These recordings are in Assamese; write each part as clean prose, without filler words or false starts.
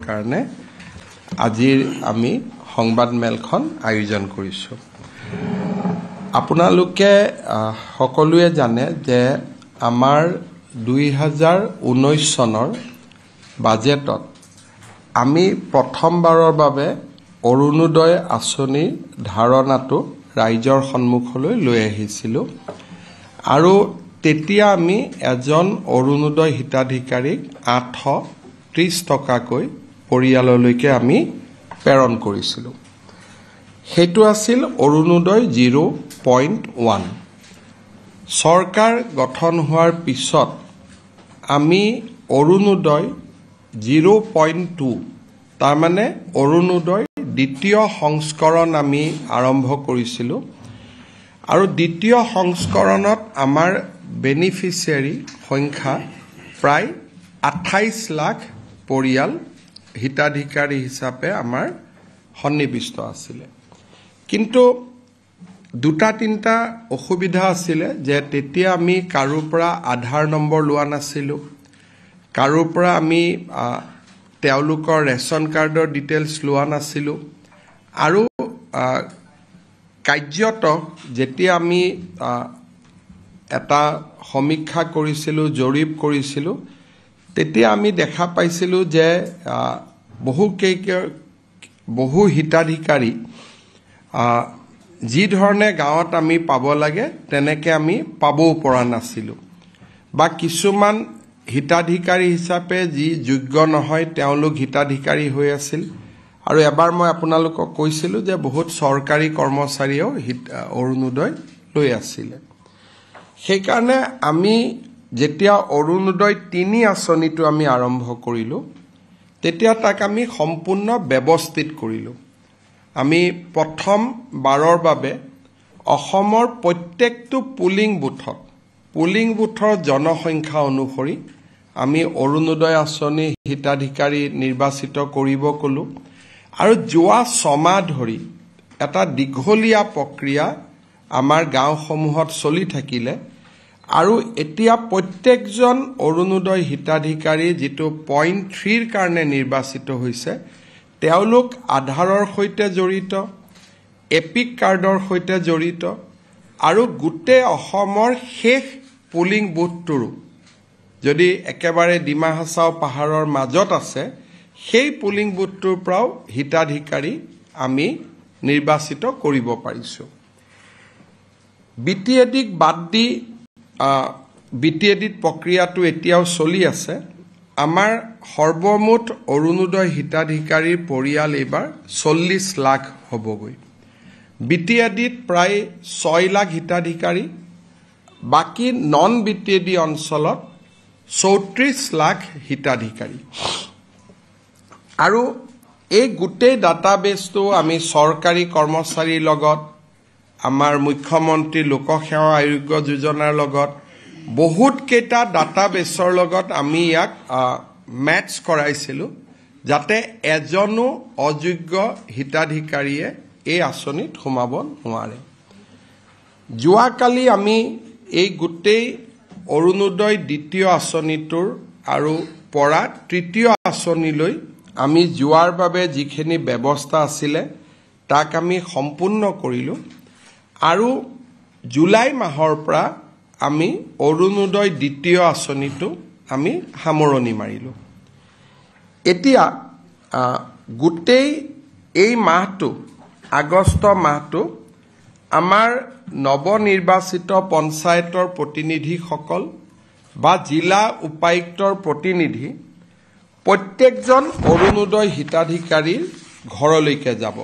কাৰণে আজিৰ আমি সংবাদ মেলখন আয়োজন কৰিছোঁ। আপোনালোকে সকলোৱে জানে যে আমাৰ 2019 চনৰ বাজেটত আমি প্ৰথমবাৰৰ বাবে অৰুণোদয় আঁচনিৰ ধাৰণাটো ৰাইজৰ সন্মুখলৈ লৈ আহিছিলোঁ আৰু তেতিয়া আমি এজন অৰুণোদয় হিতাধিকাৰীক 830 টকাকৈ পৰিয়াললৈকে আমি প্ৰেৰণ কৰিছিলোঁ। সেইটো আছিল অৰুণোদয় 0.1। চৰকাৰ গঠন হোৱাৰ পিছত আমি অৰুণোদয় 0.2 তাৰমানে অৰুণোদয় দ্বিতীয় সংস্কৰণ আমি আৰম্ভ কৰিছিলোঁ আৰু দ্বিতীয় সংস্কৰণত আমাৰ বেনিফিচিয়াৰী সংখ্যা প্ৰায় 28 লাখ পৰিয়াল হিতাধিকাৰী হিচাপে আমাৰ সন্নিবিষ্ট আছিলে। কিন্তু দুটা তিনিটা অসুবিধা আছিলে যে তেতিয়া আমি কাৰোৰ পৰা আধাৰ নম্বৰ লোৱা নাছিলোঁ, কাৰোৰ পৰা আমি তেওঁলোকৰ ৰেচন কাৰ্ডৰ ডিটেইলছ লোৱা নাছিলোঁ আৰু কাৰ্যত যেতিয়া আমি এটা সমীক্ষা কৰিছিলোঁ, জৰীপ কৰিছিলোঁ, তেতিয়া আমি দেখা পাইছিলোঁ যে বহু হিতাধিকাৰী যি ধৰণে গাঁৱত আমি পাব লাগে তেনেকৈ আমি পাবও পৰা নাছিলোঁ বা কিছুমান হিতাধিকাৰী হিচাপে যি যোগ্য নহয় তেওঁলোক হিতাধিকাৰী হৈ আছিল। আৰু এবাৰ মই আপোনালোকক কৈছিলোঁ যে বহুত চৰকাৰী কৰ্মচাৰীয়েও অৰুণোদয় লৈ আছিলে। সেইকাৰণে আমি যেতিয়া অৰুণোদয় 3 আঁচনিটো আমি আৰম্ভ কৰিলোঁ তেতিয়া তাক আমি সম্পূৰ্ণ ব্যৱস্থিত কৰিলোঁ। আমি প্ৰথম বাৰৰ বাবে অসমৰ প্ৰত্যেকটো পুলিং বুথৰ জনসংখ্যা অনুসৰি আমি অৰুণোদয় আঁচনি হিতাধিকাৰী নিৰ্বাচিত কৰিব ক'লোঁ আৰু যোৱা 6 মাহ ধৰি এটা দীঘলীয়া প্ৰক্ৰিয়া আমাৰ গাঁওসমূহত চলি থাকিলে আৰু এতিয়া প্ৰত্যেকজন অৰুণোদয় হিতাধিকাৰী যিটো পইণ্ট 3ৰ কাৰণে নিৰ্বাচিত হৈছে তেওঁলোক আধাৰৰ সৈতে জড়িত, এপিক কাৰ্ডৰ সৈতে জড়িত আৰু গোটেই অসমৰ শেষ পুলিং বুথটোৰো যদি একেবাৰে ডিমা হাছাও পাহাৰৰ মাজত আছে সেই পুলিং বুথটোৰ পৰাও হিতাধিকাৰী আমি নিৰ্বাচিত কৰিব পাৰিছোঁ। বিটিএডিক বাদ দি বিটিএডিত প্ৰক্ৰিয়াটো এতিয়াও চলি আছে। আমাৰ সৰ্বমুঠ অৰুণোদয় হিতাধিকাৰীৰ পৰিয়াল এইবাৰ 40 লাখ হ'বগৈ। বিটিএডিত প্ৰায় 6 লাখ হিতাধিকাৰী, বাকী নন বিটিএডি অঞ্চলত 34 লাখ হিতাধিকাৰী। আৰু এই গোটেই ডাটাবেছটো আমি চৰকাৰী কৰ্মচাৰীৰ লগত, আমাৰ মুখ্যমন্ত্ৰী লোকসেৱা আৰোগ্য যোজনাৰ লগত বহুত কেইটা ডাটাবেছৰ লগত আমি ইয়াক মেটচ কৰাইছিলোঁ যাতে এজনো অযোগ্য হিতাধিকাৰীয়ে এই আঁচনিত সোমাব নোৱাৰে। যোৱাকালি আমি এই গোটেই অৰুণোদয় দ্বিতীয় আঁচনিটোৰ আৰু পৰা তৃতীয় আঁচনিলৈ আমি যোৱাৰ বাবে যিখিনি ব্যৱস্থা আছিলে তাক আমি সম্পূৰ্ণ কৰিলোঁ আৰু জুলাই মাহৰ পৰা আমি অৰুণোদয় দ্বিতীয় আঁচনিটো আমি সামৰণি মাৰিলোঁ। এতিয়া গোটেই এই মাহটো, আগষ্ট মাহটো আমাৰ নৱনিৰ্বাচিত পঞ্চায়তৰ প্ৰতিনিধিসকল বা জিলা উপায়ুক্তৰ প্ৰতিনিধি প্ৰত্যেকজন অৰুণোদয় হিতাধিকাৰীৰ ঘৰলৈকে যাব।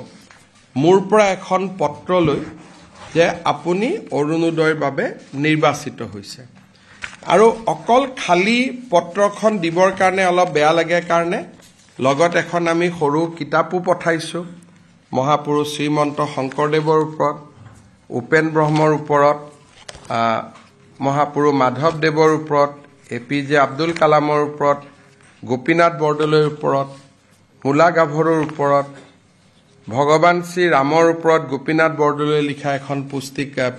মোৰ পৰা এখন পত্ৰ লৈ যে আপুনি অৰুণোদয়ৰ বাবে নিৰ্বাচিত হৈছে। আৰু অকল খালী পত্ৰখন দিবৰ কাৰণে অলপ বেয়া লাগে কাৰণে লগত এখন আমি সৰু কিতাপো পঠাইছোঁ। মহাপুৰুষ শ্ৰীমন্ত শংকৰদেৱৰ ওপৰত, উপেন ব্ৰহ্মৰ ওপৰত, মহাপুৰুষ মাধৱদেৱৰ ওপৰত, APJ আব্দুল কালামৰ ওপৰত, গোপীনাথ বৰদলৈৰ ওপৰত, মূলা গাভৰুৰ ওপৰত, ভগৱান শ্ৰী ৰামৰ ওপৰত গোপীনাথ বৰদলৈয়ে লিখা এখন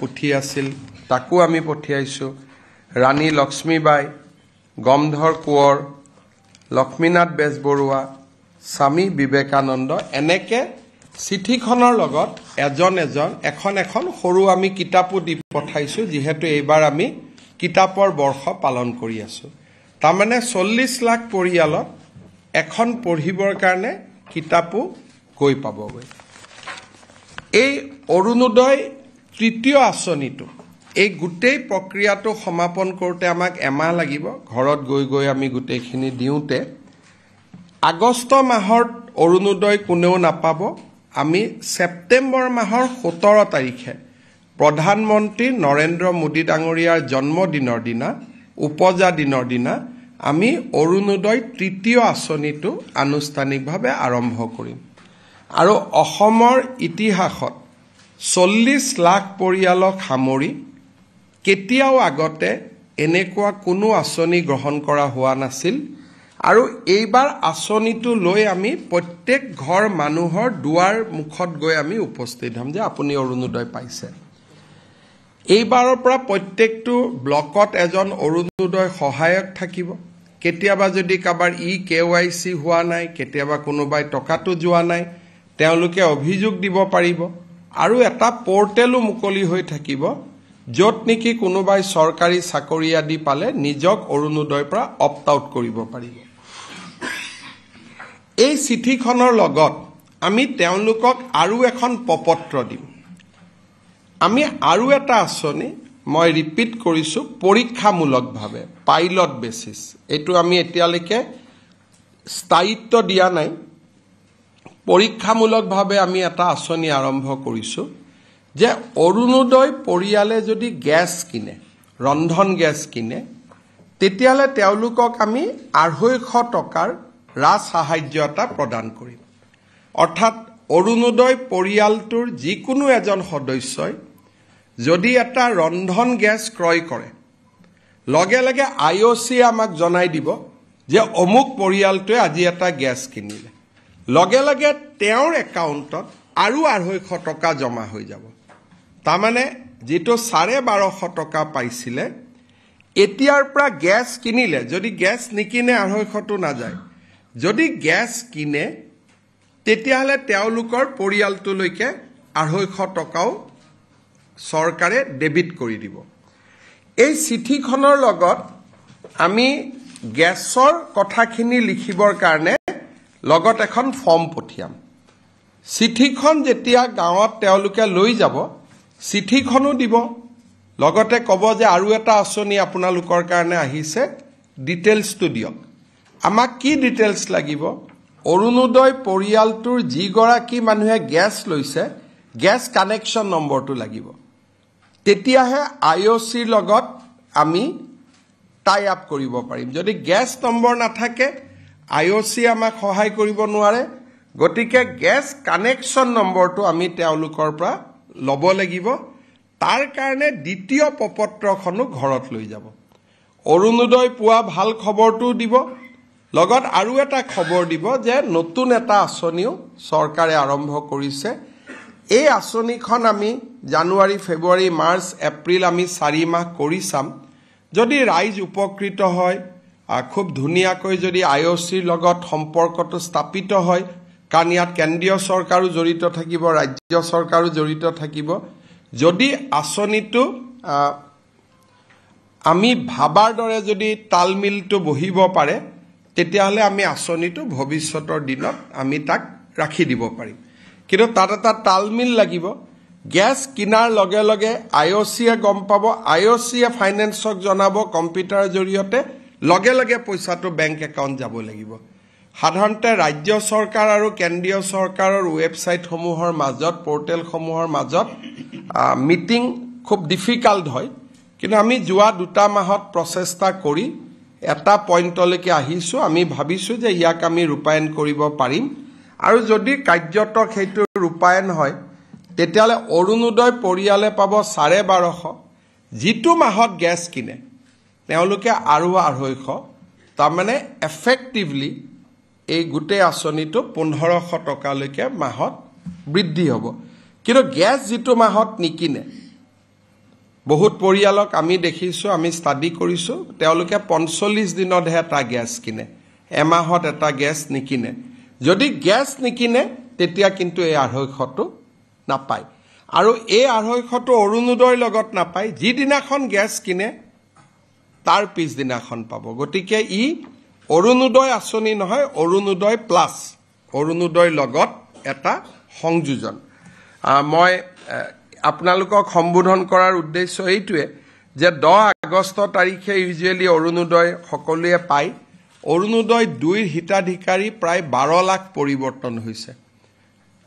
পুথি আছিল, তাকো আমি পঠিয়াইছোঁ। ৰাণী লক্ষ্মীবাই, গমধৰ কোঁৱৰ, লক্ষ্মীনাথ বেজবৰুৱা, স্বামী বিবেকানন্দ এনেকে চিঠিখনৰ লগত এখন সৰু আমি কিতাপো দি পঠাইছোঁ যিহেতু এইবাৰ আমি কিতাপৰ বৰ্ষ পালন কৰি আছোঁ তাৰমানে 40 লাখ পৰিয়ালত এখন পঢ়িবৰ কাৰণে কিতাপো গৈ পাবগৈ এই অৰুণোদয় তৃতীয় আঁচনিটো এই গোটেই প্ৰক্ৰিয়াটো সমাপন কৰোঁতে আমাক এমাহ লাগিব ঘৰত গৈ আমি গোটেইখিনি দিওঁতে আগষ্ট মাহৰ অৰুণোদয় কোনেও নাপাব আমি সেপ্টেম্বৰ মাহৰ 17 তাৰিখে প্ৰধানমন্ত্ৰী নৰেন্দ্ৰ মোদী ডাঙৰীয়াৰ জন্মদিনৰ দিনা উপজা দিনৰ দিনা আমি অৰুণোদয় তৃতীয় আঁচনিটো আনুষ্ঠানিকভাৱে আৰম্ভ কৰিম আৰু অসমৰ ইতিহাসত 40 লাখ পৰিয়ালক সামৰি কেতিয়াও আগতে এনেকুৱা কোনো আঁচনি গ্ৰহণ কৰা হোৱা নাছিল আৰু এইবাৰ আঁচনিটো লৈ আমি প্ৰত্যেক ঘৰ মানুহৰ দুৱাৰ মুখত গৈ আমি উপস্থিত হ'ম যে আপুনি অৰুণোদয় পাইছে এইবাৰৰ পৰা প্ৰত্যেকটো ব্লকত এজন অৰুণোদয় সহায়ক থাকিব কেতিয়াবা যদি কাবাৰ KYC হোৱা নাই কেতিয়াবা কোনোবাই টকাটো যোৱা নাই তেওঁলোকে অভিযোগ দিব পাৰিব আৰু এটা পোৰ্টেলো মুকলি হৈ থাকিব য'ত নেকি কোনোবাই চৰকাৰী চাকৰি আদি পালে নিজক অৰুণোদয়ৰ পৰা অপ্ট আউট কৰিব পাৰিব এই চিঠিখনৰ লগত আমি তেওঁলোকক আৰু এখন পপত্ৰ দিম আমি আৰু এটা আঁচনি মই ৰিপিট কৰিছোঁ পৰীক্ষামূলকভাৱে পাইলট বেচিছ এইটো আমি এতিয়ালৈকে স্থায়িত্ব দিয়া নাই পৰীক্ষামূলকভাৱে আমি এটা আঁচনি আৰম্ভ কৰিছোঁ যে অৰুণোদয় পৰিয়ালে যদি গেছ কিনে ৰন্ধন গেছ কিনে তেতিয়ালে তেওঁলোকক আমি 250 টকাৰ ৰাজ সাহায্য এটা প্ৰদান কৰিম অৰ্থাৎ অৰুণোদয় পৰিয়ালটোৰ যিকোনো এজন সদস্যই যদি এটা ৰন্ধন গেছ ক্ৰয় কৰে লগে লগে IOC আমাক জনাই দিব যে অমুক পৰিয়ালটোৱে আজি এটা গেছ কিনিলে লগে লগে তেওঁৰ একাউণ্টত আৰু 250 টকা জমা হৈ যাব তাৰমানে যেটো 1250 টকা পাইছিলে এতিয়াৰ পৰা গ্যাস কিনিলে যদি গ্যাস নিকিনে 250 টো না যায় যদি গ্যাস কিনে তেতিয়াহলে তেওঁলোকৰ পৰিয়ালটোলৈকে 250 টকাও চৰকাৰে ডেবিট কৰি দিব এই চিঠিখনৰ লগত আমি গ্যাসৰ কথাখিনি লিখিবৰ কাৰণে লগত এখন ফৰ্ম পঠিয়াম চিঠিখন যেতিয়া গাঁৱত তেওঁলোকে লৈ যাব চিঠিখনো দিব লগতে কব যে আৰু এটা আঁচনি আপোনালোকৰ কাৰণে আহিছে ডিটেইলছটো দিয়ক আমাক কি ডিটেইলছ লাগিব অৰুণোদয় পৰিয়ালটোৰ যিগৰাকী মানুহে গ্যাস লৈছে গ্যাস কানেকশন নম্বৰটো লাগিব তেতিয়াহে IOC লগত আমি টাই আপ কৰিব পাৰিম যদি গ্যাস নম্বৰ নাথাকে IOC আমাক সহায় কৰিব নোৱাৰে গতিকে গ্যাস কানেকশন নম্বৰটো আমি তেওঁলোকৰ পৰা লব লাগিব তাৰ কাৰণে দ্বিতীয় পপত্ৰখনো ঘৰত লৈ যাব অৰুণোদয় পোৱা ভাল খবৰটো দিব লগত আৰু এটা খবৰ দিব যে নতুন এটা আঁচনিও চৰকাৰে আৰম্ভ কৰিছে এই আঁচনিখন আমি জানুৱাৰী ফেব্ৰুৱাৰী মাৰ্চ এপ্ৰিল আমি 4 মাহ কৰি চাম যদি ৰাইজ উপকৃত হয় খুব ধুনিয়াকৈ যদি IOC লগত সম্পৰ্কটো স্থাপিত হয় কাৰণ ইয়াত কেন্দ্ৰীয় চৰকাৰো জড়িত থাকিব ৰাজ্য চৰকাৰো জড়িত থাকিব যদি আঁচনিটো আমি ভাবাৰ দৰে যদি তালমিলটো বহিব পাৰে তেতিয়াহলে আমি আঁচনিটো ভৱিষ্যতৰ দিনত আমি তাক ৰাখি দিব পাৰিম কিন্তু তাত এটা তালমিল লাগিব গ্যাস কিনাৰ লগে লগে IOC এ গম পাব IOC এ ফাইনেন্সক জনাব কম্পিউটাৰৰ জৰিয়তে লগে লগে পইচাটো বেংক একাউণ্ট যাব লাগিব সাধাৰণতে ৰাজ্য চৰকাৰ আৰু কেন্দ্ৰীয় চৰকাৰৰ ওয়েবসাইট সমূহৰ মাজত পোৰ্টেল সমূহৰ মাজত মিটিং খুব ডিফিকাল্ট হয় কিন্তু আমি যোৱা 2 মাহত প্ৰচেষ্টা কৰি এটা পইণ্টলৈকে আহিছো আমি ভাবিছো যে ইয়াক আমি ৰূপায়ণ কৰিব পাৰিম আৰু যদি কাৰ্যতক হেতু ৰূপায়ণ হয় তেতিয়ালে অৰুণোদয় পৰিয়ালে পাব 1250 যিটো মাহত গ্যাস কিনে তেওঁলোকে আৰু 250 তাৰমানে এফেক্টিভলি এই গুটে আঁচনিটো 1500 টকালৈকে মাহত বৃদ্ধি হ'ব কিন্তু গ্যাস যিটো মাহত নিকিনে বহুত পৰিয়ালক আমি দেখিছো আমি ষ্টাডি কৰিছো তেওঁলোকে 45 দিনতহে এটা গ্যাস কিনে এমাহত এটা গ্যাস নিকিনে যদি গ্যাস নিকিনে তেতিয়া কিন্তু এই 250টো নাপায় আৰু এই 250টো অৰুণোদয়ৰ লগত নাপায় যিদিনাখন গ্যাস কিনে তাৰ পিছদিনাখন পাব গতিকে ই অৰুণোদয় আঁচনি নহয় অৰুণোদয় প্লাস অৰুণোদয়ৰ লগত এটা সংযোজন মই আপোনালোকক সম্বোধন কৰাৰ উদ্দেশ্য এইটোৱে যে 10 আগষ্ট তাৰিখে ইউজুৱেলি অৰুণোদয় সকলোৱে পায় অৰুণোদয় 2ৰ হিতাধিকাৰী প্ৰায় 12 লাখ পৰিৱৰ্তন হৈছে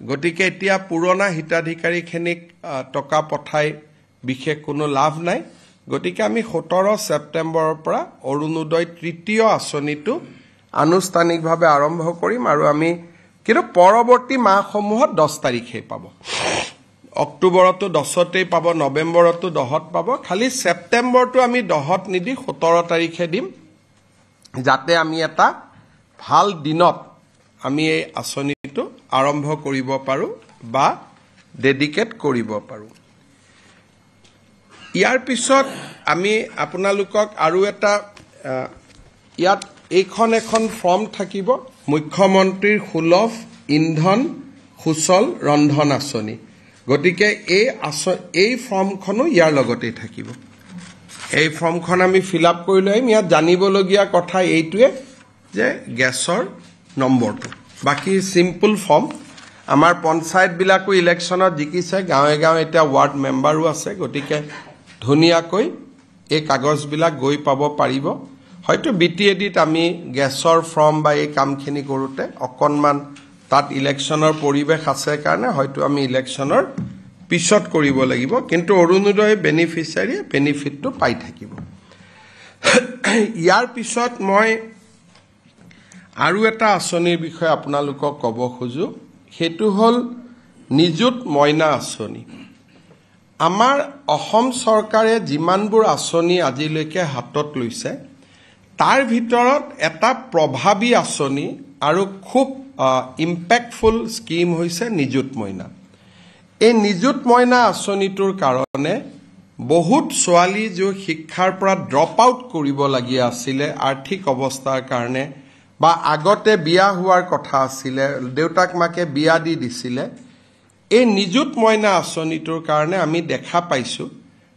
গতিকে এতিয়া পুৰণা হিতাধিকাৰীখিনিক টকা পঠাই বিশেষ কোনো লাভ নাই গতিকে আমি 17 ছেপ্টেম্বৰৰ পৰা অৰুণোদয় তৃতীয় আঁচনিটো আনুষ্ঠানিকভাৱে আৰম্ভ কৰিম আৰু আমি কিন্তু পৰৱৰ্তী মাহসমূহত 10 তাৰিখে পাব অক্টোবৰতো 10তেই পাব নৱেম্বৰতো 10ত পাব খালি ছেপ্টেম্বৰটো আমি 10ত নিদি 17 তাৰিখে দিম যাতে আমি এটা ভাল দিনত আমি এই আঁচনিটো আৰম্ভ কৰিব পাৰো বা ডেডিকেট কৰিব পাৰো ইয়াৰ পিছত আমি আপোনালোকক আৰু এটা ইয়াত এখন ফৰ্ম থাকিব মুখ্যমন্ত্ৰীৰ সুলভ ইন্ধন সুচল ৰন্ধন আঁচনি গতিকে এই ফৰ্মখনো ইয়াৰ লগতে থাকিব এই ফৰ্মখন আমি ফিল আপ কৰি লইম ইয়াত জানিবলগীয়া কথা এইটোৱে যে গ্যাসৰ নম্বৰটো বাকি সিম্পল ফৰ্ম আমাৰ পঞ্চায়ত বিলাকো ইলেকশনত জিকিছে গাঁৱে গাঁৱে এটা ওয়াৰ্ড মেম্বাৰো আছে গতিকে ধুনিয়াকৈ এই কাগজবিলাক গৈ পাব পাৰিব হয়তো বিটিএডিত আমি গ্যাসৰ ফৰ্ম বা এই কামখিনি কৰোতে অকনমান তাত ইলেকশনৰ পৰিবেশ আছে কাৰণে হয়তো আমি ইলেকশনৰ পিছত কৰিব লাগিব কিন্তু অৰুণোদয় বেনিফিচিয়াৰী বেনিফিটটো পাই থাকিব ইয়াৰ পিছত মই আৰু এটা আঁচনিৰ বিষয়ে আপোনালোকক ক'ব খুজো হেতু হল নিযুত মইনা আঁচনি আমাৰ অসম চৰকাৰে যিমানবোৰ আঁচনি আজিলৈকে হাতত লৈছে তাৰ ভিতৰত এটা প্ৰভাৱী আঁচনি আৰু খুব ইম্পেক্টফুল স্কিম হৈছে নিযুত মইনা এই নিযুত মইনা আঁচনিটোৰ কাৰণে বহুত ছোৱালী যে শিক্ষাৰ পৰা ড্ৰপ আউট কৰিব লাগি আছিল আৰ্থিক অৱস্থাৰ কাৰণে বা আগতে বিয়া হোৱাৰ কথা আছিল দেউতাক মাকে বিয়া দি দিছিল এই নিযুত মইনা আঁচনিটোৰ কাৰণে আমি দেখা পাইছো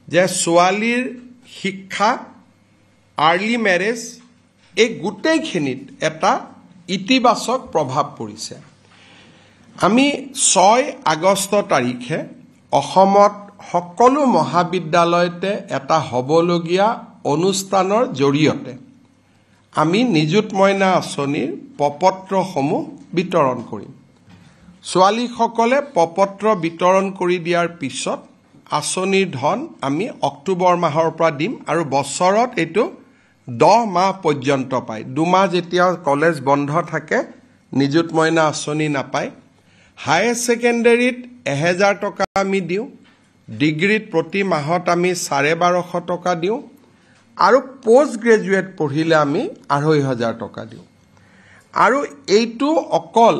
যে ছোৱালীৰ শিক্ষা আৰ্লি ম্যাৰেজ এই গুটেইখিনিত এটা ইতিবাচক প্ৰভাৱ পৰিছে আমি 6 আগষ্ট তাৰিখে অসমত সকলো মহাবিদ্যালয়তে এটা হবলগীয়া অনুষ্ঠানৰ জৰিয়তে আমি নিযুত মইনা আঁচনিৰ পপত্ৰসমূহ বিতৰণ কৰিম ছোৱালীসকলে পপত্ৰ বিতৰণ কৰি দিয়াৰ পিছত আঁচনিৰ ধন আমি অক্টোবৰ মাহৰ পৰা দিম আৰু বছৰত এটো 10 মাহ পৰ্যন্ত পায় 2 মাহ যেতিয়া কলেজ বন্ধ থাকে নিযুত মইনা আঁচনি নাপায় হায়াৰ সেকেন্ডাৰীত 1000 টকা আমি দিও ডিগ্ৰীত প্ৰতি মাহত আমি 1250 টকা দিও আৰু পোষ্ট গ্ৰেজুৱেট পঢ়িলে আমি 2500 টকা দিও আৰু এইটো অকল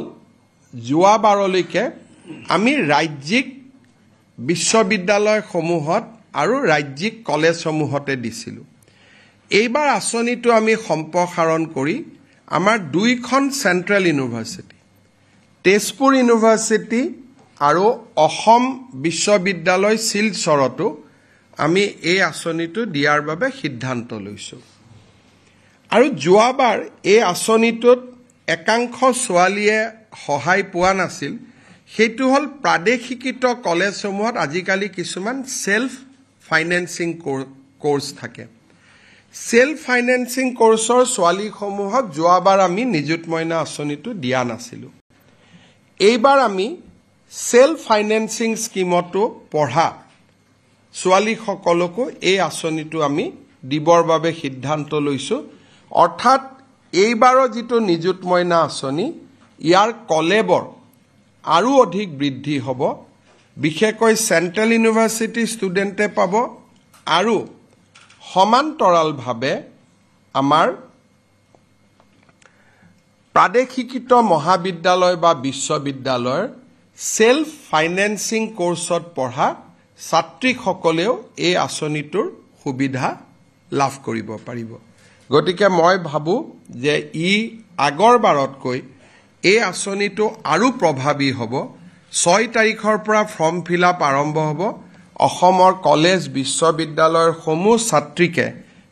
যোৱা বাৰলৈকে আমি ৰাজ্যিক বিশ্ববিদ্যালয়সমূহত আৰু ৰাজ্যিক কলেজসমূহতে দিছিলো এইবাৰ আঁচনিটো আমি সম্প্ৰসাৰণ কৰি আমাৰ দুইখন সেন্ট্ৰেল ইউনিভাৰ্সিটি তেজপুৰ ইউনিভাৰ্সিটি আৰু অসম বিশ্ববিদ্যালয় শিলচৰতো আমি এই আঁচনিটো দিয়াৰ বাবে সিদ্ধান্ত লৈছো আৰু যোৱাবাৰ এই আঁচনিটোত একাংশ ছোৱালীয়ে সহায় পোৱা নাছিল হেতু হল প্ৰাদেশিকিত কলেজসমূহত আজিকালি কিছুমান সেলফ ফাইনেন্সিং কোৰ্স থাকে সেলফ ফাইনেন্সিং কোৰ্সৰ ছোৱালীসমূহক যোৱাবাৰ আমি নিযুত মইনা আঁচনিটো দিয়া নাছিলো এইবাৰ আমি সেলফ ফাইনেন্সিং স্কিমটো পঢ়া ছোৱালীসকলকো এই আঁচনিটো আমি দিবৰ বাবে সিদ্ধান্ত লৈছো অৰ্থাৎ এইবাৰৰ যেটো নিযুত মইনা আঁচনি ইয়াৰ কলেবৰ আৰু অধিক বৃদ্ধি হ'ব বিশেষকৈ সেন্ট্ৰেল ইউনিভাৰ্সিটি ষ্টুডেন্টে পাব আৰু সমান্তৰালভাৱে আমাৰ প্ৰাদেশিকিত মহাবিদ্যালয় বা বিশ্ববিদ্যালয়ৰ সেলফ ফাইনেন্সিং কোৰ্সত পঢ়া ছাত্ৰীসকলেও এই আঁচনিটোৰ সুবিধা লাভ কৰিব পাৰিব গতিকে মই ভাবো যে ই আগৰ বাৰতকৈ এই আঁচনিটো আৰু প্ৰভাৱী হ'ব 6 তাৰিখৰ পৰা ফৰ্ম ফিল আপ আৰম্ভ হ'ব অসমৰ কলেজ বিশ্ববিদ্যালয়ৰ সমূহ ছাত্ৰীকে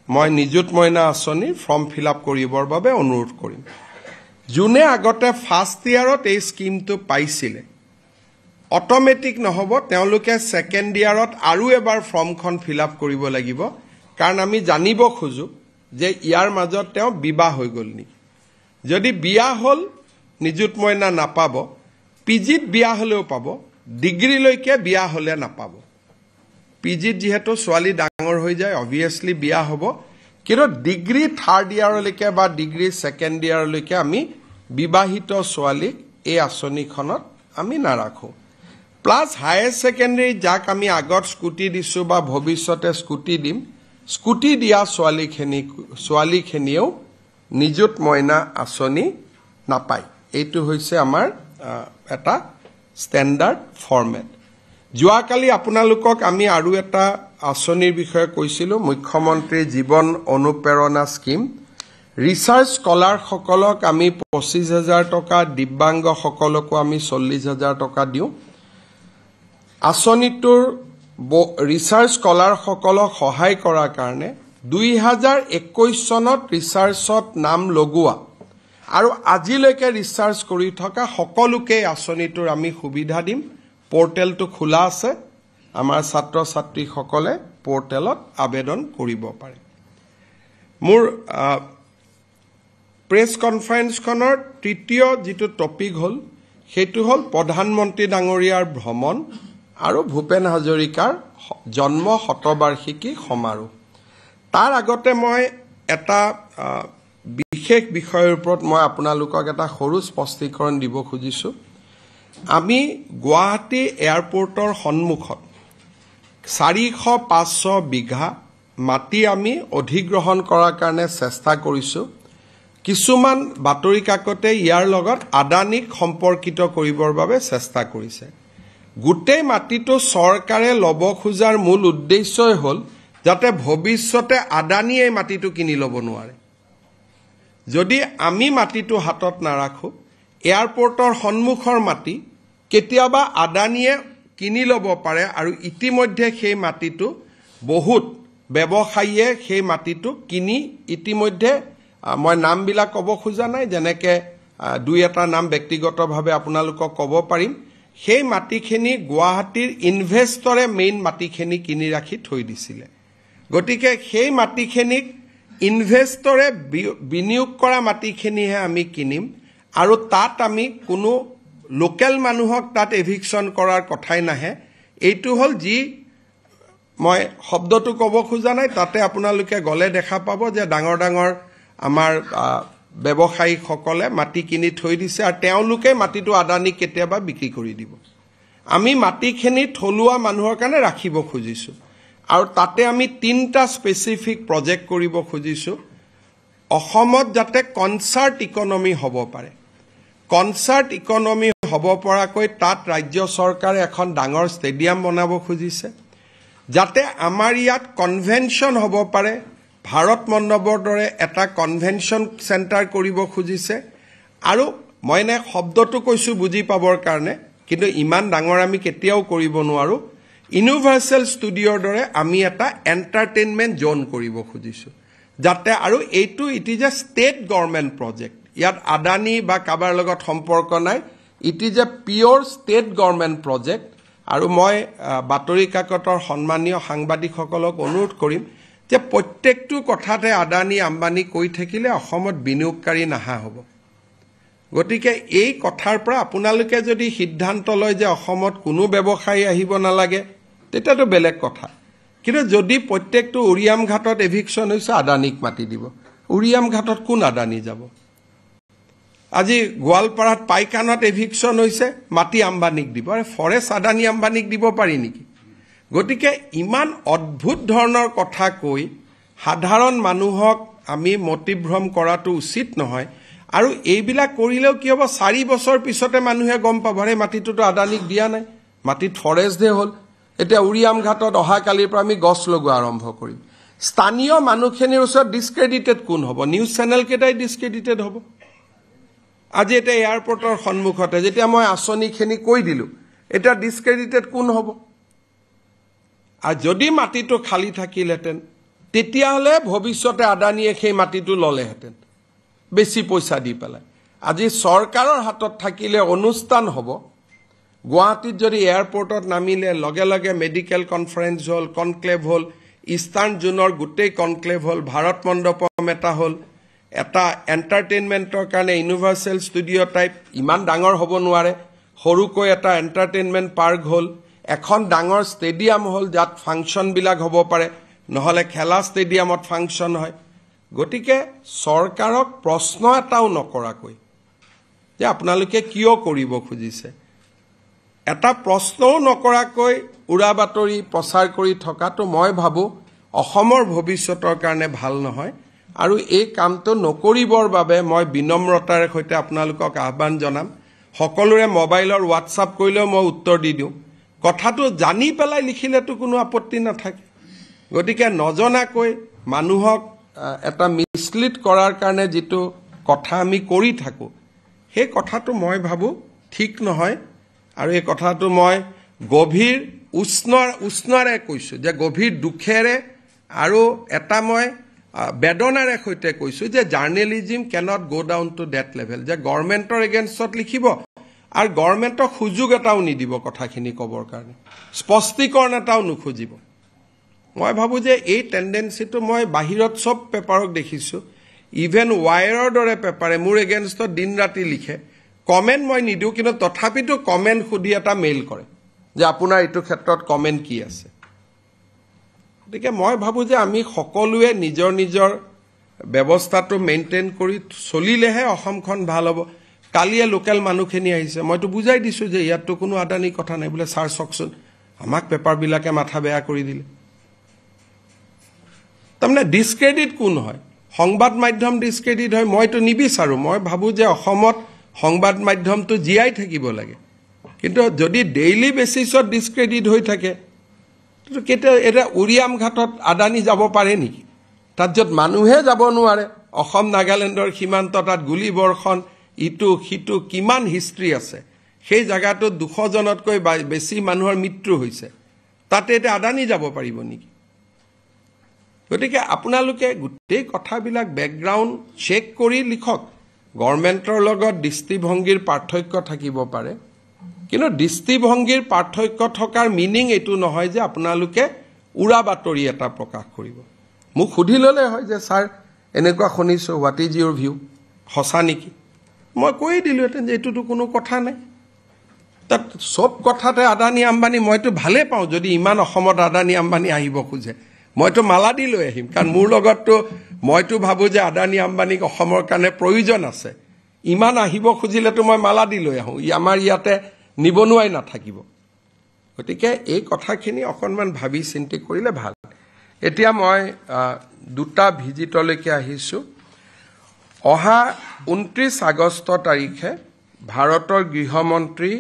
মই নিযুত মইনা আঁচনি ফৰ্ম ফিল আপ কৰিবৰ বাবে অনুৰোধ কৰিম যোনে আগতে ফাৰ্ষ্ট ইয়াৰত এই স্কিমটো পাইছিলে অটোমেটিক নহব তেওঁলোকে সেকেন্ড ইয়াৰত আৰু এবাৰ ফৰ্মখন ফিল আপ কৰিব লাগিব কাৰণ আমি জানিব খোজো যে ইয়াৰ মাজত তেওঁ বিবাহ হৈ গল নেকি যদি বিয়া হল নিযুত মইনা নাপাব পিজিত বিয়া হলেও পাব ডিগ্ৰী লৈকে বিয়া হলে নাপাব পিজিত যেহেতু ছোৱালী ডাঙৰ হৈ যায় অবভিয়াসলি বিয়া হ'ব কিন্তু ডিগ্ৰী থাৰ্ড ইয়াৰলৈকে বা ডিগ্ৰী সেকেন্ড ইয়াৰলৈকে আমি বিবাহিত ছোৱালীক এই আঁচনিখনত আমি নাৰাখো প্লাস হায়াৰ সেকেন্ডাৰী যাক আমি আগত স্কুটি দিছো বা ভৱিষ্যতে স্কুটি দিম স্কুটি দিয়া ছোৱালীখিনিও নিযুত মইনা আঁচনি নাপায় এইটো হৈছে আমাৰ এটা ষ্টেণ্ডাৰ্ড ফৰ্মেট যোৱাকালি আপোনালোকক আমি আৰু এটা আঁচনিৰ বিষয়ে কৈছিলো মুখ্যমন্ত্ৰী জীৱন অনুপ্ৰেৰণা স্কিম ৰিচাৰ্চ স্কলাৰ সকলক আমি 25000 টকা দিব্যাংগ সকলকো আমি 40000 টকা দিও আঁচনিটোৰ ৰিচাৰ্চ স্কলাৰ সকলক সহায় কৰাৰ কাৰণে 2021 চনত ৰিচাৰ্চত নাম লগোৱা আৰু আজিলৈকে ৰিচাৰ্চ কৰি থকা সকলোকে আঁচনিটোৰ আমি সুবিধা দিম পোৰ্টেলটো খোলা আছে আমাৰ ছাত্ৰ ছাত্ৰী সকলে পোৰ্টেলত আবেদন কৰিব পাৰে মোৰ প্ৰেছ কনফাৰেন্সখনৰ তৃতীয় যেটো টপিক হল হেতু হল প্ৰধানমন্ত্ৰী ডাঙৰীয়াৰ ভ্ৰমণ আৰু ভূপেন হাজৰিকাৰ জন্ম শতবাৰ্ষিকী সমাৰোহ তাৰ আগতে মই এটা বিশেষ বিষয়ৰ ওপৰত মই আপোনালোকক এটা সৰু স্পষ্টীকৰণ দিব খুজিছো আমি গুৱাহাটী এয়াৰপোৰ্টৰ সন্মুখত 400-500 বিঘা মাটি আমি অধিগ্ৰহণ কৰাৰ কাৰণে চেষ্টা কৰিছো কিছুমান বাতৰি কাকতে ইয়াৰ লগত আদানিক সম্পৰ্কিত কৰিবৰ বাবে চেষ্টা কৰিছে গোটেই মাটিটো চৰকাৰে লব খোজাৰ মূল উদ্দেশ্যই হল যাতে ভৱিষ্যতে আদানি এই মাটিটো কিনি লব নোৱাৰে যদি আমি মাটিটো হাতত নাৰাখো এয়াৰপোৰ্টৰ সন্মুখৰ মাটি কেতিয়াবা আদানিয়ে কিনি লব পাৰে আৰু ইতিমধ্যে সেই মাটিটো বহুত ব্যৱসায়ীয়ে সেই মাটিটো কিনি ইতিমধ্যে মই নামবিলাক ক'ব খোজা নাই যেনেকে দুই এটা নাম ব্যক্তিগতভাৱে আপোনালোকক ক'ব পাৰিম সেই মাটিখিনি গুৱাহাটীৰ ইনভেষ্টৰে মেইন মাটিখিনি কিনি ৰাখি থৈ দিছিলে গতিকে সেই মাটিখিনিক ইনভেষ্টৰে বিনিয়োগ কৰা মাটিখিনিহে আমি কিনিম আৰু তাত আমি কোনো লোকেল মানুহক তাত এভিকশন কৰাৰ কথাই নাহে এইটো হল যি মই শব্দটো ক'ব খোজা নাই তাতে আপোনালোকে গলে দেখা পাব যে ডাঙৰ ডাঙৰ আমাৰ ব্যৱসায়ী সকলে মাটি কিনি থৈ দিছে আৰু তেওঁলোকে মাটিটো আদানি কেতিয়াবা বিক্ৰী কৰি দিব আমি মাটিখিনি থলুৱা মানুহৰ কাৰণে ৰাখিব খুজিছো আৰু তাতে আমি তিনটা স্পেসিফিক প্ৰজেক্ট কৰিব খুজিছো অসমত যাতে কনসাৰ্ট ইকোনমি হ'ব পাৰে কনসাৰ্ট ইকোনমি হ'ব পৰাকৈ তাত ৰাজ্য চৰকাৰে এখন ডাঙৰ ষ্টেডিয়াম বনাব খুজিছে যাতে আমাৰ ইয়াত কনভেনশন হ'ব পাৰে ভাৰত মণ্ডপৰ দৰে এটা কনভেনশন সেন্টাৰ কৰিব খুজিছে আৰু মইনে শব্দটো কৈছো বুজি পাবৰ কাৰণে কিন্তু ইমান ডাঙৰ আমি কেতিয়াও কৰিব নোৱাৰো ইউনিভাৰ্সাল ষ্টুডিওৰ দৰে আমি এটা এন্টাৰটেইনমেন্ট জোন কৰিব খুজিছো যাতে আৰু এইটো it is a state government project ইয়াত আদানি বা কাবাৰ লগত সম্পৰ্ক নাই it is a pure state government project আৰু মই বাতৰি কাকতৰ সন্মানীয় সাংবাদিকসকলক অনুৰোধ কৰিম যে প্ৰত্যেকটো কথাতে আদানি আম্বানি কৈ থাকিলে অসমত বিনিয়োগকাৰী নাহা হ'ব গতিকে এই কথাৰ পৰা আপোনালোকে যদি সিদ্ধান্ত লয় যে অসমত কোনো ব্যৱসায়ী আহিব নালাগে তেতিয়াতো বেলেগ কথা কিন্তু যদি প্ৰত্যেকটো উৰিয়াম ঘাটত এভিকশন হৈছে আদানিক মাটি দিব উৰিয়াম ঘাটত কোন আদানি যাব আজি গোৱালপাৰাত পাইকানত এভিকশন হৈছে মাটি আম্বানিক দিব আৰু ফৰেষ্ট আদানি আম্বানিক দিব পাৰি নেকি গতিকে ইমান অদ্ভুত ধৰণৰ কথা কৈ সাধাৰণ মানুহক আমি মতিভ্ৰম কৰাটো উচিত নহয় আৰু এইবিলাক কৰিলেও কি হ'ব 4 বছৰ পিছতে মানুহে গম পাব ৰে মাটিটোতো আদানিক দিয়া নাই মাটিত ফৰেষ্ট দে হ'ল এটা উৰিয়াম ঘাটত অহা কালিৰ পৰা আমি গছ লগোৱা আৰম্ভ কৰিম স্থানীয় মানুহখিনিৰ ওচৰত ডিসক্ৰেডিটেড কোন হ'ব নিউজ চেনেল কেইটাই ডিসক্ৰেডিটেড হ'ব আজি এতিয়া এয়াৰপৰ্টৰ সন্মুখতে যেতিয়া মই আঁচনিখিনি কৈ দিলোঁ, এটা ডিছক্ৰেডিটেড কোন হ'ব? আৰু যদি মাটিটো খালী থাকিলহেঁতেন তেতিয়াহ'লে ভৱিষ্যতে আদানীয়ে সেই মাটিটো ল'লেহেঁতেন বেছি পইচা দি পেলাই। আজি চৰকাৰৰ হাতত থাকিলে অনুষ্ঠান হ'ব। গুৱাহাটীত যদি এয়াৰপৰ্টত নামিলে লগে লগে মেডিকেল কনফাৰেন্স হ'ল, কনক্লেভ হ'ল, ইষ্টাৰ্ণ জোনৰ গোটেই কনক্লেভ হ'ল, ভাৰত মণ্ডপম এটা হ'ল, এটা এণ্টাৰটেইনমেণ্টৰ কাৰণে ইউনিভাৰ্চেল ষ্টুডিঅ' টাইপ ইমান ডাঙৰ হ'ব নোৱাৰে, সৰুকৈ এটা এণ্টাৰটেইনমেণ্ট পাৰ্ক হ'ল, এখন ডাঙৰ ষ্টেডিয়াম হ'ল যাত ফাংচনবিলাক হ'ব পাৰে, নহ'লে খেলা ষ্টেডিয়ামত ফাংচন হয়। গতিকে চৰকাৰক প্ৰশ্ন এটাও নকৰাকৈ যে আপোনালোকে কিয় কৰিব খুজিছে, এটা প্ৰশ্নও নকৰাকৈ উৰা বাতৰি প্ৰচাৰ কৰি থকাটো মই ভাবোঁ অসমৰ ভৱিষ্যতৰ কাৰণে ভাল নহয়। আৰু এই কামটো নকৰিবৰ বাবে মই বিনম্ৰতাৰে সৈতে আপোনালোকক আহ্বান জনাম। সকলোৰে মোবাইলৰ হোৱাটছআপ কৰিলেও মই উত্তৰ দি দিওঁ। কথাটো জানি পেলাই লিখিলেতো কোনো আপত্তি নাথাকে। গতিকে নজনাকৈ মানুহক এটা মিছলিড কৰাৰ কাৰণে যিটো কথা আমি কৰি থাকোঁ, সেই কথাটো মই ভাবোঁ ঠিক নহয়। আৰু এই কথাটো মই গভীৰ উষ্ণৰে কৈছোঁ, যে গভীৰ দুখেৰে আৰু এটা মই বেদনাৰে সৈতে কৈছোঁ যে জাৰ্নেলিজিম কেনট গ' ডাউন টু ডেট লেভেল, যে গভৰ্ণমেণ্টৰ এগেইনষ্টত লিখিব আৰু গভৰ্ণমেণ্টক সুযোগ এটাও নিদিব কথাখিনি ক'বৰ কাৰণে, স্পষ্টীকৰণ এটাও নুখুজিব। মই ভাবোঁ যে এই টেণ্ডেঞ্চিটো মই বাহিৰত চব পেপাৰক দেখিছোঁ, ইভেন ৱায়াৰৰ দৰে পেপাৰে মোৰ এগেইনষ্টত দিন ৰাতি লিখে, কমেণ্ট মই নিদিওঁ, কিন্তু তথাপিতো কমেণ্ট সুধি এটা মেইল কৰে যে আপোনাৰ এইটো ক্ষেত্ৰত কমেণ্ট কি আছে। গতিকে মই ভাবোঁ যে আমি সকলোৱে নিজৰ নিজৰ ব্যৱস্থাটো মেইনটেইন কৰি চলিলেহে অসমখন ভাল হ'ব। কালিয়ে লোকেল মানুহখিনি আহিছে, মইতো বুজাই দিছোঁ যে ইয়াততো কোনো আদানী কথা নাই। বোলে ছাৰ চাওকচোন, আমাক পেপাৰবিলাকে মাথা বেয়া কৰি দিলে। তাৰমানে ডিছক্ৰেডিট কোন হয়? সংবাদ মাধ্যম ডিছক্ৰেডিট হয়? মইতো নিবিচাৰোঁ। মই ভাবোঁ যে অসমত সংবাদ মাধ্যমটো জীয়াই থাকিব লাগে, কিন্তু যদি ডেইলি বেচিছত ডিছক্ৰেডিট হৈ থাকে, কেতিয়া এতিয়া উৰিয়াম ঘাটত আদানী যাব পাৰে নেকি? তাত য'ত মানুহে যাব নোৱাৰে, অসম নাগালেণ্ডৰ সীমান্ত, তাত গুলীবৰ্ষণ, ইটো সিটো কিমান হিষ্ট্ৰী আছে, সেই জেগাটোত 200 জনতকৈ বেছি মানুহৰ মৃত্যু হৈছে, তাতে এতিয়া আদানী যাব পাৰিব নেকি? গতিকে আপোনালোকে গোটেই কথাবিলাক বেকগ্ৰাউণ্ড চেক কৰি লিখক। গভৰ্ণমেণ্টৰ লগত দৃষ্টিভংগীৰ পাৰ্থক্য থাকিব পাৰে, কিন্তু দৃষ্টিভংগীৰ পাৰ্থক্য থকাৰ মিনিং এইটো নহয় যে আপোনালোকে উৰা বাতৰি এটা প্ৰকাশ কৰিব। মোক সুধি ল'লে হয় যে ছাৰ এনেকুৱা শুনিছোঁ, হোৱাট ইজ ইউৰ ভিউ, সঁচা নেকি? মই কৈয়ে দিলোঁহেঁতেন যে এইটোতো কোনো কথা নাই। তাত চব কথাতে আদানী আম্বানী, মইতো ভালেই পাওঁ যদি ইমান অসমত আদানী আম্বানী আহিব খোজে, মইতো মালা দি লৈ আহিম, কাৰণ মোৰ লগততো মইতো ভাবোঁ যে আদানী আম্বানীক অসমৰ কাৰণে প্ৰয়োজন আছে। ইমান আহিব খুজিলেতো মই মালা দি লৈ আহোঁ, আমাৰ ইয়াতে নিবনুৱাই নাথাকিব। গতিকে এই কথাখিনি অকণমান ভাবি চিন্তি কৰিলে ভাল। এতিয়া মই দুটা ভিজিটলৈকে আহিছোঁ। অহা 29 আগষ্ট তাৰিখে ভাৰতৰ গৃহমন্ত্ৰী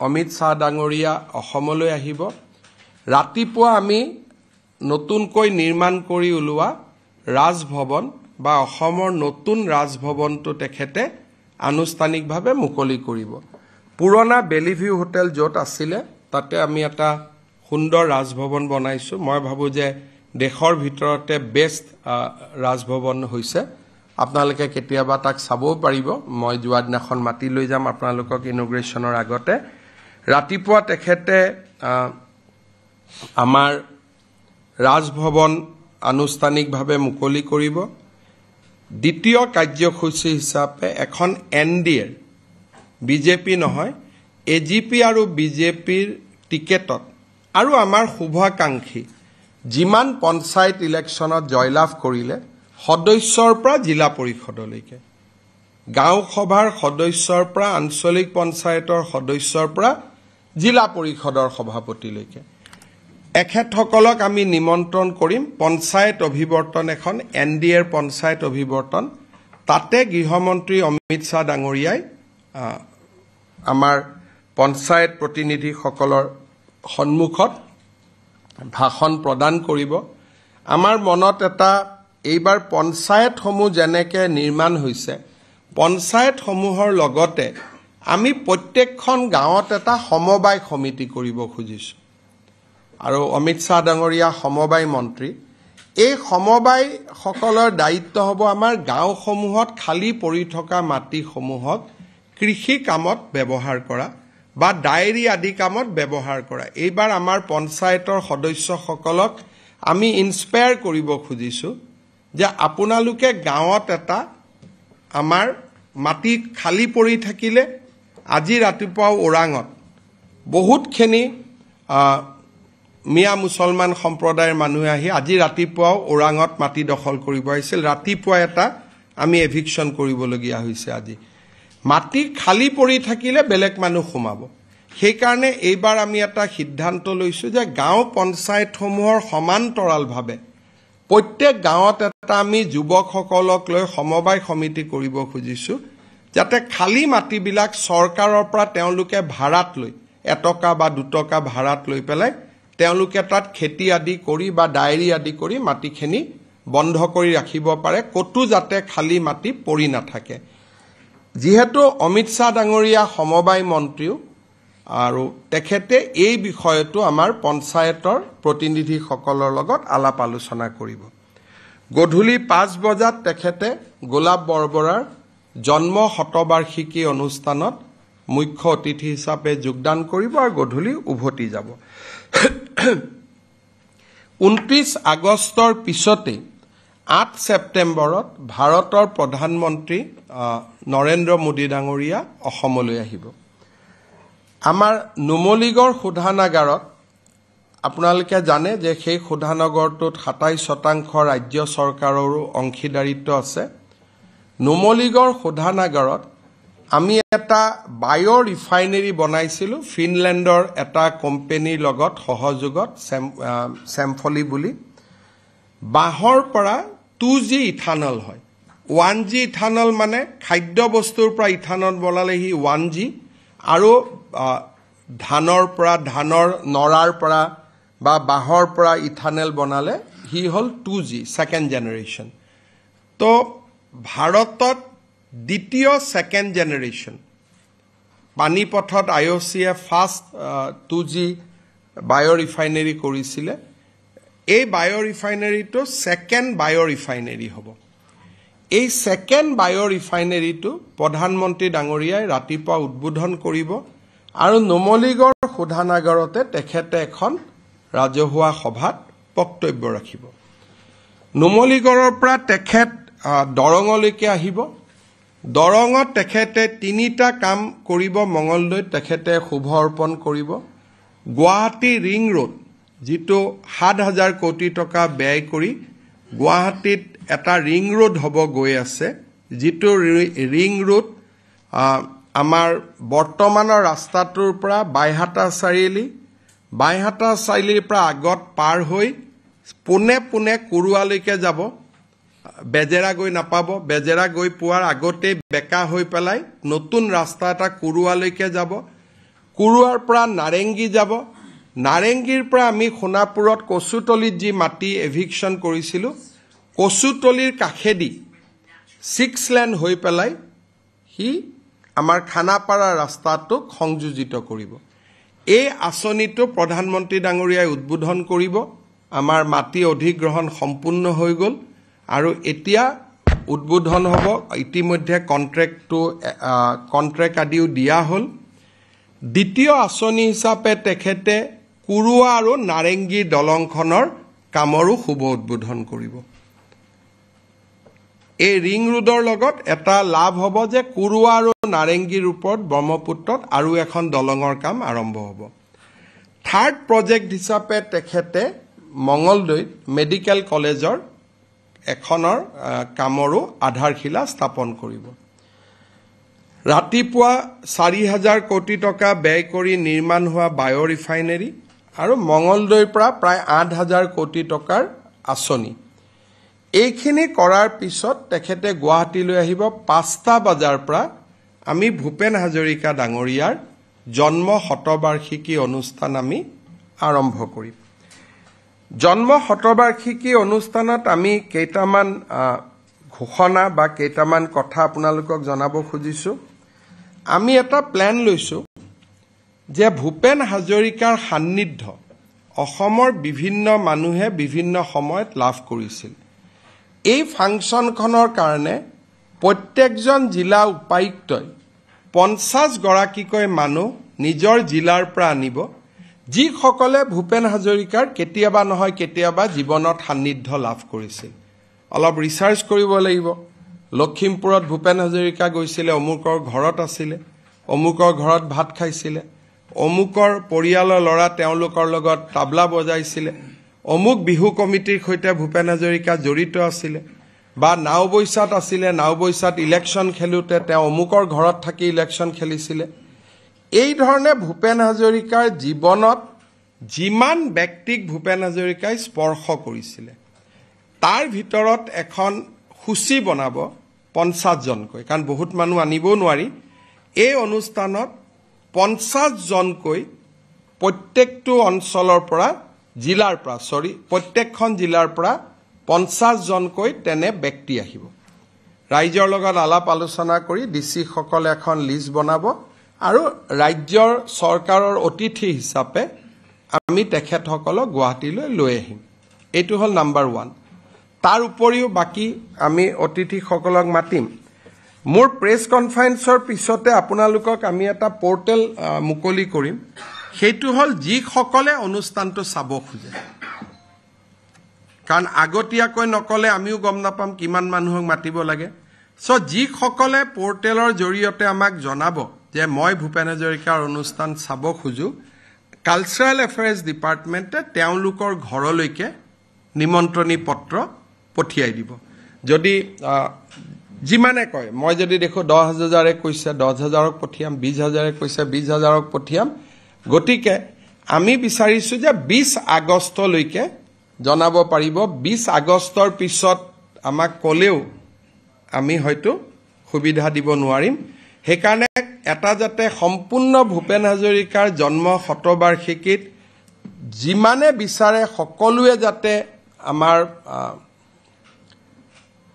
অমিত শ্বাহ ডাঙৰীয়া অসমলৈ আহিব। ৰাতিপুৱা আমি নতুনকৈ নিৰ্মাণ কৰি ওলোৱা ৰাজভৱন বা অসমৰ নতুন ৰাজভৱনটো তেখেতে আনুষ্ঠানিকভাৱে মুকলি কৰিব। পুৰণা বেলিভিউ হোটেল য'ত আছিলে তাতে আমি এটা সুন্দৰ ৰাজভৱন বনাইছোঁ। মই ভাবোঁ যে দেশৰ ভিতৰতে বেষ্ট ৰাজভৱন হৈছে। আপোনালোকে কেতিয়াবা তাক চাবও পাৰিব। মই যোৱা দিনাখন মাতি লৈ যাম আপোনালোকক ইনগ্ৰেশ্যনৰ আগতে। ৰাতিপুৱা তেখেতে আমাৰ ৰাজভৱন আনুষ্ঠানিকভাৱে মুকলি কৰিব। দ্বিতীয় কাৰ্যসূচী হিচাপে এখন NDA বিজেপি নহয়, AGP আৰু বিজেপিৰ টিকেটত আৰু আমাৰ শুভাকাংক্ষী যিমান পঞ্চায়ত ইলেকশ্যনত জয়লাভ কৰিলে, সদস্যৰ পৰা জিলা পৰিষদলৈকে, গাঁও সভাৰ সদস্যৰ পৰা আঞ্চলিক পঞ্চায়তৰ সদস্যৰ পৰা জিলা পৰিষদৰ সভাপতিলৈকে এখেতসকলক আমি নিমন্ত্ৰণ কৰিম। পঞ্চায়ত অভিৱৰ্তন এখন, NDAৰ পঞ্চায়ত অভিৱৰ্তন, তাতে গৃহমন্ত্ৰী অমিত শ্বাহ ডাঙৰীয়াই আমাৰ পঞ্চায়ত প্ৰতিনিধিসকলৰ সন্মুখত ভাষণ প্ৰদান কৰিব। আমাৰ মনত এটা এইবাৰ পঞ্চায়তসমূহ যেনেকৈ নিৰ্মাণ হৈছে, পঞ্চায়তসমূহৰ লগতে আমি প্ৰত্যেকখন গাঁৱত এটা সমবায় সমিতি কৰিব খুজিছোঁ আৰু অমিত শ্বাহ ডাঙৰীয়া সমবায় মন্ত্ৰী এই সমবায় সকলৰ দায়িত্ব হ'ব আমাৰ গাঁওসমূহত খালী পৰি থকা মাটিসমূহক কৃষি কামত ব্যৱহাৰ কৰা বা ডায়েৰী আদি কামত ব্যৱহাৰ কৰা এইবাৰ আমাৰ পঞ্চায়তৰ সদস্যসকলক আমি ইনস্পায়াৰ কৰিব খুজিছোঁ যে আপোনালোকে গাঁৱত এটা আমাৰ মাটি খালী পৰি থাকিলে আজি ৰাতিপুৱা ওৰাঙত বহুতখিনি মিয়া মুছলমান সম্প্ৰদায়ৰ মানুহে আহি আজি ৰাতিপুৱাও ওৰাঙত মাটি দখল কৰিব আহিছিল ৰাতিপুৱা এটা আমি এভিকশ্যন কৰিবলগীয়া হৈছে আজি মাটি খালী পৰি থাকিলে বেলেগ মানুহ সোমাব সেইকাৰণে এইবাৰ আমি এটা সিদ্ধান্ত লৈছোঁ যে গাঁও পঞ্চায়তসমূহৰ সমান্তৰালভাৱে প্ৰত্যেক গাঁৱত এটা আমি যুৱকসকলক লৈ সমবায় সমিতি কৰিব খুজিছোঁ যাতে খালী মাটিবিলাক চৰকাৰৰ পৰা তেওঁলোকে ভাড়াত লৈ 1 টকা বা 2 টকা ভাড়াত লৈ পেলাই তেওঁলোকে তাত খেতি আদি কৰি বা ডায়েৰী আদি কৰি মাটিখিনি বন্ধ কৰি ৰাখিব পাৰে কতো যাতে খালী মাটি পৰি নাথাকে যিহেতু অমিত শ্বাহ ডাঙৰীয়া সমবায় মন্ত্ৰীও আৰু তেখেতে এই বিষয়টো আমাৰ পঞ্চায়তৰ প্ৰতিনিধিসকলৰ লগত আলাপ আলোচনা কৰিব গধূলি 5 বজাত তেখেতে গোলাপ বৰবৰাৰ জন্ম শতবাৰ্ষিকী অনুষ্ঠানত মুখ্য অতিথি হিচাপে যোগদান কৰিব আৰু গধূলি উভতি যাব 29 আগষ্টৰ পিছতে 8 ছেপ্টেম্বৰত ভাৰতৰ প্ৰধানমন্ত্ৰী নৰেন্দ্ৰ মোদী ডাঙৰীয়া অসমলৈ আহিব আমাৰ নুমলীগড় শোধানাগাৰত আপোনালোকে জানে যে সেই শোধানাগাৰটোত 27% ৰাজ্য চৰকাৰৰো অংশীদাৰিত্ব আছে নুমলীগড় শোধানাগাৰত আমি এটা বায়ো ৰিফাইনাৰী বনাইছিলোঁ ফিনলেণ্ডৰ এটা কোম্পানীৰ লগত সহযোগত চেম্ফলি বুলি বাঁহৰ পৰা 2G ইথানল হয় 1G ইথানল মানে খাদ্য বস্তুৰ পৰা ইথানল বনালে হি 1G আৰু ধানৰ পৰা ধানৰ নৰাৰ পৰা বা বাঁহৰ পৰা ইথানল বনালে হি হল 2G সেকেন্ড জেনাৰেশন তো ভাৰতত দ্বিতীয় সেকেন্ড জেনাৰেশন পানীপথত IOCয়ে ফাৰ্স্ট 2G বায়ো ৰিফাইনাৰি কৰিছিলে এই বায়ো ৰিফাইনাৰিটো সেকেন্ড বায়ো ৰিফাইনাৰি হ'ব এই সেকেন্ড বায়ো ৰিফাইনাৰিটো প্ৰধানমন্ত্ৰী ডাঙৰীয়াই ৰাতিপুৱা উদ্বোধন কৰিব আৰু নুমলীগড় শোধানাগাৰতে তেখেতে এখন ৰাজহুৱা সভাত বক্তব্য ৰাখিব নুমলীগড়ৰ পৰা তেখেত দৰঙলৈকে আহিব দৰঙত তেখেতে 3টা কাম কৰিব মঙলদৈত তেখেতে শুভ অৰ্পণ কৰিব গুৱাহাটী ৰিং ৰোড যিটো 7000 কোটি টকা ব্যয় কৰি গুৱাহাটীত এটা ৰিং ৰোড হ'ব গৈ আছে যিটো ৰিং ৰোড আমাৰ বৰ্তমানৰ ৰাস্তাটোৰ পৰা বাইহাটা চাৰিআলিৰ পৰা আগত পাৰ হৈ পুনে কুৰুৱালৈকে যাব বেজেৰা গৈ নাপাব বেজেৰা গৈ পোৱাৰ আগতে বেকা হৈ পেলাই নতুন ৰাস্তা এটা কুৰুৱালৈকে যাব কুৰুৱাৰ পৰা নাৰেংগী যাব নাৰেংগীৰ পৰা আমি সোণাপুৰত কচুতলিত যি মাটি এভিকশ্যন কৰিছিলো কচুতলিৰ কাষেদি 6 লেন হৈ পেলাই হি আমাৰ খানাপাৰা ৰাস্তাটোক সংযোজিত কৰিব এই আঁচনিটো প্ৰধানমন্ত্ৰী ডাঙৰীয়াই উদ্বোধন কৰিব আমাৰ মাটি অধিগ্ৰহণ সম্পূৰ্ণ হৈ গ'ল আৰু এতিয়া উদ্বোধন হ'ব ইতিমধ্যে কন্ট্ৰেক্ট আদিও দিয়া হ'ল দ্বিতীয় আঁচনি হিচাপে তেখেতে কুৰুৱা আৰু নাৰেংগী দলংখনৰ কামৰো শুভ উদ্বোধন কৰিব এই ৰিং ৰোডৰ লগত এটা লাভ হ'ব যে কুৰুৱা আৰু নাৰেংগীৰ ওপৰত ব্ৰহ্মপুত্ৰত আৰু এখন দলঙৰ কাম আৰম্ভ হ'ব থাৰ্ড প্ৰজেক্ট হিচাপে তেখেতে মঙলদৈত মেডিকেল কলেজৰ এখনৰ কামৰো আধাৰশিলা স্থাপন কৰিব ৰাতিপুৱা 4000 কোটি টকা ব্যয় কৰি নিৰ্মাণ হোৱা বায়ো ৰিফাইনাৰী আৰু মঙলদৈৰ পৰা প্ৰায় 8000 কোটি টকাৰ আঁচনি এইখিনি কৰাৰ পিছত তেখেতে গুৱাহাটীলৈ আহিব 5টা বজাৰ পৰা আমি ভূপেন হাজৰিকা ডাঙৰীয়াৰ জন্ম শতবাৰ্ষিকী অনুষ্ঠান আমি আৰম্ভ কৰিম জন্ম শতবাৰ্ষিকী অনুষ্ঠানত আমি কেইটামান ঘোষণা বা কেইটামান কথা আপোনালোকক জনাব খুজিছোঁ। আমি এটা প্লেন লৈছোঁ যে ভূপেন হাজৰিকাৰ সান্নিধ্য অসমৰ বিভিন্ন মানুহে বিভিন্ন সময়ত লাভ কৰিছিল। এই ফাংচনখনৰ কাৰণে প্ৰত্যেকজন জিলা উপায়ুক্তই 50 গৰাকীকৈ মানুহ নিজৰ জিলাৰ পৰা আনিব, যিসকলে ভূপেন হাজৰিকাৰ কেতিয়াবা নহয় কেতিয়াবা জীৱনত সান্নিধ্য লাভ কৰিছিল। অলপ ৰিচাৰ্চ কৰিব লাগিব। লখিমপুৰত ভূপেন হাজৰিকা গৈছিলে, অমুকৰ ঘৰত আছিলে, অমুকৰ ঘৰত ভাত খাইছিলে, অমুকৰ পৰিয়ালৰ ল'ৰা তেওঁলোকৰ লগত তাবলা বজাইছিলে, অমুক বিহু কমিটিৰ সৈতে ভূপেন হাজৰিকা জড়িত আছিলে, বা নাওবৈচাত আছিলে, নাওবৈচাত ইলেকশ্যন খেলোঁতে তেওঁ অমুকৰ ঘৰত থাকি ইলেকশ্যন খেলিছিলে। এই ধৰণে ভূপেন হাজৰিকাৰ জীৱনত যিমান ব্যক্তিক ভূপেন হাজৰিকাই স্পৰ্শ কৰিছিলে তাৰ ভিতৰত এখন সূচী বনাব 50 জনকৈ, কাৰণ বহুত মানুহ আনিবও নোৱাৰি। এই অনুষ্ঠানত 50 জনকৈ প্ৰত্যেকটো অঞ্চলৰ পৰা প্ৰত্যেকখন জিলাৰ পৰা 50 জনকৈ তেনে ব্যক্তি আহিব। ৰাইজৰ লগত আলাপ আলোচনা কৰি ডিচিসকলে এখন লিষ্ট বনাব আৰু ৰাজ্যৰ চৰকাৰৰ অতিথি হিচাপে আমি তেখেতসকলক গুৱাহাটীলৈ লৈ আহিম। এইটো হ'ল নাম্বাৰ 1। তাৰ উপৰিও বাকী আমি অতিথিসকলক মাতিম। মোৰ প্ৰেছ কনফাৰেন্সৰ পিছতে আপোনালোকক আমি এটা পৰ্টেল মুকলি কৰিম। সেইটো হ'ল যিসকলে অনুষ্ঠানটো চাব খোজে, কাৰণ আগতীয়াকৈ নকলে আমিও গম নাপাম কিমান মানুহক মাতিব লাগে। যিসকলে পৰ্টেলৰ জৰিয়তে আমাক জনাব যে মই ভূপেন হাজৰিকাৰ অনুষ্ঠান চাব খোজো, কালচাৰেল এফেয়াৰ্ছ ডিপাৰ্টমেণ্টে তেওঁলোকৰ ঘৰলৈকে নিমন্ত্ৰণী পত্ৰ পঠিয়াই দিব। যদি যিমানে কয়, মই যদি দেখো 10,000 কৈছে 10,000ক পঠিয়াম, 20,000 কৈছে 20,000ক পঠিয়াম। গতিকে আমি বিচাৰিছোঁ যে 20 আগষ্টলৈকে জনাব পাৰিব। 20 আগষ্টৰ পিছত আমাক ক'লেও আমি হয়তো সুবিধা দিব নোৱাৰিম। সেইকাৰণে এটা যাতে সম্পূৰ্ণ ভূপেন হাজৰিকাৰ জন্ম শতবাৰ্ষিকীত যিমানে বিচাৰে সকলোৱে যাতে আমাৰ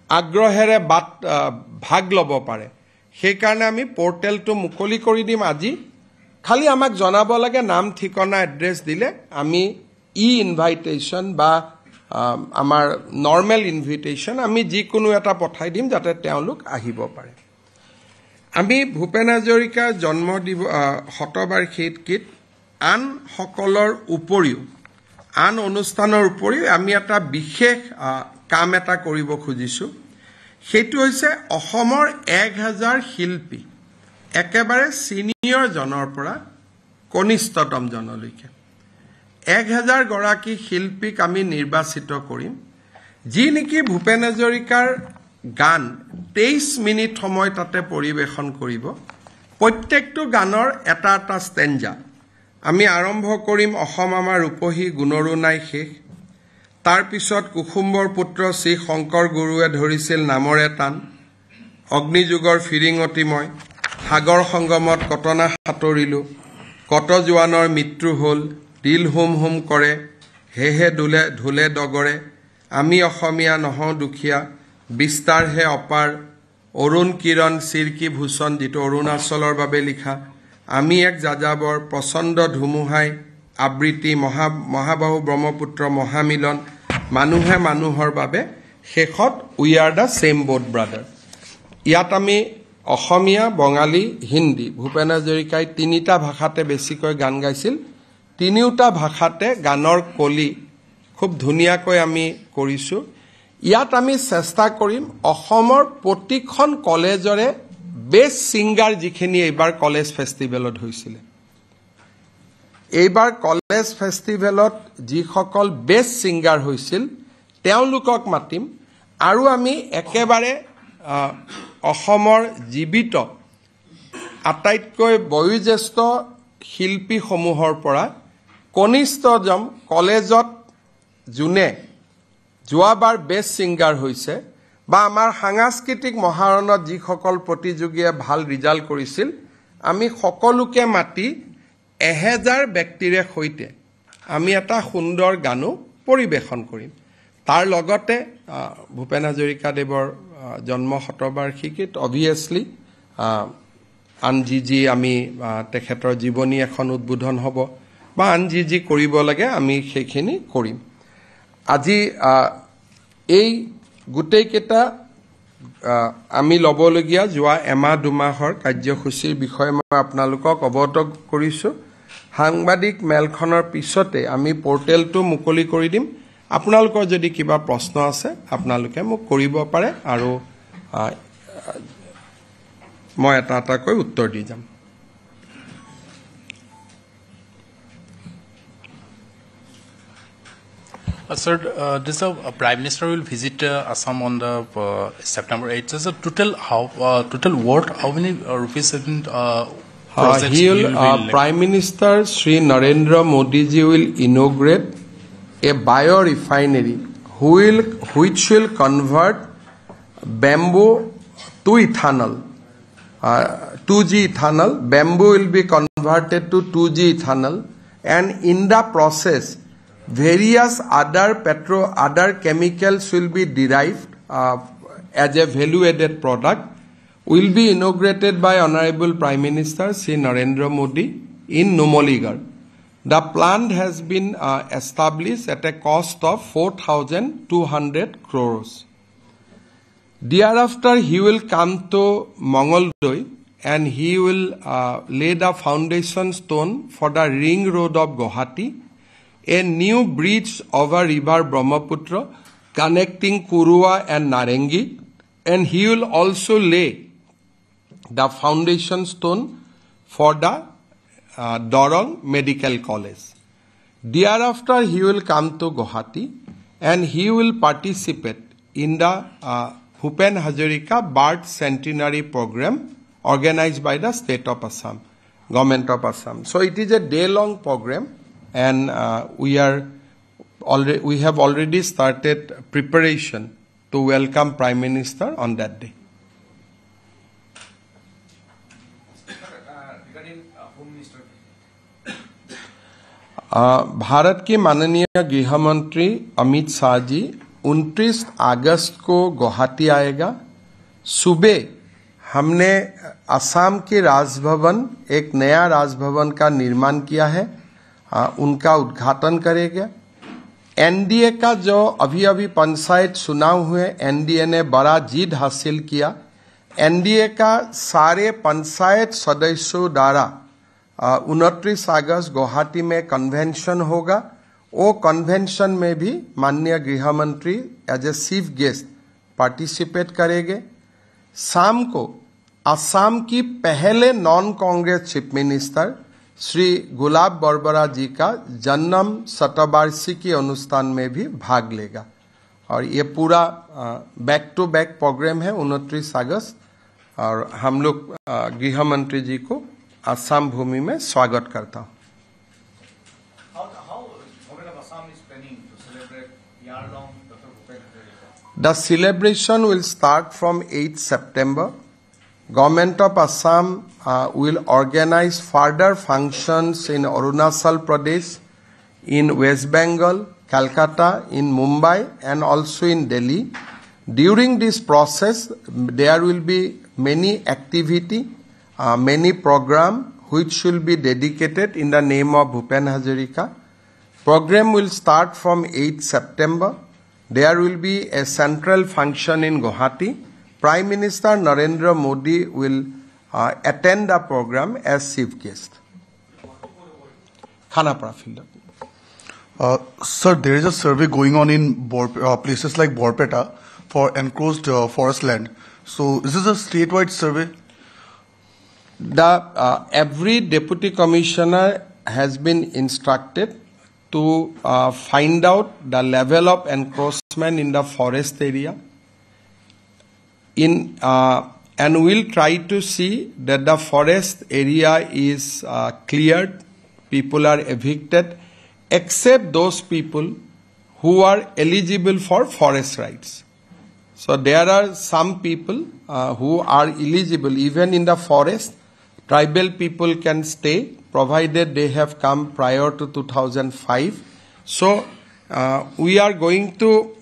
আগ্ৰহেৰে ভাগ ল'ব পাৰে, সেইকাৰণে আমি পৰ্টেলটো মুকলি কৰি দিম আজি। খালি আমাক জনাব লাগে, নাম ঠিকনা এড্ৰেছ দিলে আমি ইনভাইটেশ্যন বা আমাৰ নৰ্মেল ইনভিটেশ্যন আমি যিকোনো এটা পঠাই দিম যাতে তেওঁলোক আহিব পাৰে। আমি ভূপেন হাজৰিকাৰ জন্ম শতবাৰ্ষিকীত আন সকলৰ উপৰিও, আন অনুষ্ঠানৰ উপৰিও আমি এটা বিশেষ কাম এটা কৰিব খুজিছোঁ। সেইটো হৈছে অসমৰ 1000 শিল্পী, একেবাৰে ছিনিয়ৰ জনৰ পৰা কনিষ্ঠতম জনলৈকে 1000 গৰাকী শিল্পীক আমি নিৰ্বাচিত কৰিম, যি নেকি ভূপেন হাজৰিকাৰ গান 23 মিনিট সময় তাতে পৰিৱেশন কৰিব। প্ৰত্যেকটো গানৰ এটা এটা ষ্টেঞ্জা। আমি আৰম্ভ কৰিম অসম আমাৰ ৰূপহী গুণৰো নাই শেষ, তাৰপিছত কুসুম্বৰ পুত্ৰ শ্ৰী শংকৰ গুৰুৱে ধৰিছিল নামৰে টান, অগ্নিযুগৰ ফিৰিঙতি মই, সাগৰ সংগমত কটনা সাঁতৰিলোঁ, কত জোৱানৰ মৃত্যু হ'ল, দিল হুম হুম কৰে, হেহে ঢোলে ডগৰে, আমি অসমীয়া নহওঁ দুখীয়া, বিস্তাৰহে অপাৰ, অৰুণ কিৰণ চিৰকি ভূষণ, যিটো অৰুণাচলৰ বাবে লিখা, আমি এক যাযাবৰ, প্ৰচণ্ড ধুমুহাই আবৃত্তি, মহাবাহু ব্ৰহ্মপুত্ৰ মহামিলন, মানুহে মানুহৰ বাবে, শেষত we are the same boat brother. ইয়াত আমি অসমীয়া, বঙালী, হিন্দী, ভূপেন হাজৰিকাই 3টা ভাষাতে বেছিকৈ গান গাইছিল। 3টা ভাষাতে গানৰ কলি খুব ধুনীয়াকৈ আমি কৰিছোঁ। ইয়াত আমি চেষ্টা কৰিম অসমৰ প্ৰতিখন কলেজৰে বেষ্ট ছিংগাৰ যিখিনি এইবাৰ কলেজ ফেষ্টিভেলত হৈছিলে, এইবাৰ কলেজ ফেষ্টিভেলত যিসকল বেষ্ট ছিংগাৰ হৈছিল তেওঁলোকক মাতিম। আৰু আমি একেবাৰে অসমৰ জীৱিত আটাইতকৈ বয়োজ্যেষ্ঠ শিল্পীসমূহৰ পৰা কনিষ্ঠতম কলেজত যোনে যোৱাবাৰ বেষ্ট ছিংগাৰ হৈছে বা আমাৰ সাংস্কৃতিক মহাৰণত যিসকল প্ৰতিযোগীয়ে ভাল ৰিজাল্ট কৰিছিল, আমি সকলোকে মাতি 1000 ব্যক্তিৰে সৈতে আমি এটা সুন্দৰ গানো পৰিৱেশন কৰিম। তাৰ লগতে ভূপেন হাজৰিকাদেৱৰ জন্ম শতবাৰ্ষিকীত অবভিয়াছলি আন যি আমি তেখেতৰ জীৱনী এখন উদ্বোধন হ'ব বা আন যি কৰিব লাগে আমি সেইখিনি কৰিম আজি এই গোটেইকেইটা আমি ল'বলগীয়া যোৱা এমাহ দুমাহৰ কাৰ্যসূচীৰ বিষয়ে মই আপোনালোকক অৱগত কৰিছোঁ সাংবাদিক মেলখনৰ পিছতে আমি পৰ্টেলটো মুকলি কৰি দিম আপোনালোকৰ যদি কিবা প্ৰশ্ন আছে আপোনালোকে মোক কৰিব পাৰে আৰু মই এটাকৈ উত্তৰ দি যাম Sir, this Prime Minister will visit Assam on the September 8th. So total what? How many rupees projects he will Prime Minister Sri Narendra Modi ji will inaugurate a biorefinery which will convert bamboo to ethanol. 2G ethanol. Bamboo will be converted to 2G ethanol, and in the process, various other chemicals will be derived as a value-added product. Will be inaugurated by Honorable Prime Minister Sri Narendra Modi in Numaligarh. The plant has been established at a cost of 4,200 crores. Thereafter, he will come to Mongoldoi and he will lay the foundation stone for the ring road of Guwahati, a new bridge over river Brahmaputra connecting Kurua and Narengi, and he will also lay the foundation stone for the Dorong Medical College. Thereafter, he will come to Guwahati and he will participate in the Bhupen Hazarika Birth Centenary Program organized by the State of Assam, Government of Assam. So it is a day-long program, and we have already started preparation to welcome Prime Minister on that day. Bharat के माननीय गृह मंत्री अमित शाह जी 29 अगस्त को गुवाहाटी आएगा। सुबह हमने असम के राजभवन एक नया राजभवन का निर्माण किया है, उनका उद्घाटन करेगा। एनडीए का जो अभी पंचायत चुनाव हुए, एनडीए ने बड़ा जीत हासिल किया। एनडीए का सारे पंचायत सदस्यों द्वारा 29 अगस्त गुवाहाटी में कन्वेंशन होगा। वो कन्वेंशन में भी माननीय गृह मंत्री as a chief guest participate करेंगे। शाम को असम की पहले non Congress chief minister Shri Gulab Borbora ji का जन्म शतवार्षिकी अनुष्ठान में भी भाग लेगा। और ये पूरा बैक टू बैक प्रोग्राम है 29 अगस्त, और हम लोग गृह मंत्री जी को असम भूमि में स्वागत करता हूँ। The celebration will start from 8 September. Government of Assam will organize further functions in Arunachal Pradesh, in West Bengal, Calcutta, in Mumbai, and also in Delhi. During this process, there will be many activity, many program which will be dedicated in the name of Bhupen Hazarika. Program will start from 8 September. There will be a central function in Guwahati. Prime Minister Narendra Modi will attend the program as chief guest. Khanapara field. Sir, there is a survey going on in places like Borpeta for enclosed forest land. So, is this a statewide survey? Every deputy commissioner has been instructed to find out the level of encroachment in the forest area, and we'll try to see that the forest area is cleared, people are evicted, except those people who are eligible for forest rights. So there are some people who are eligible even in the forest. Tribal people can stay provided they have come prior to 2005. So we are going to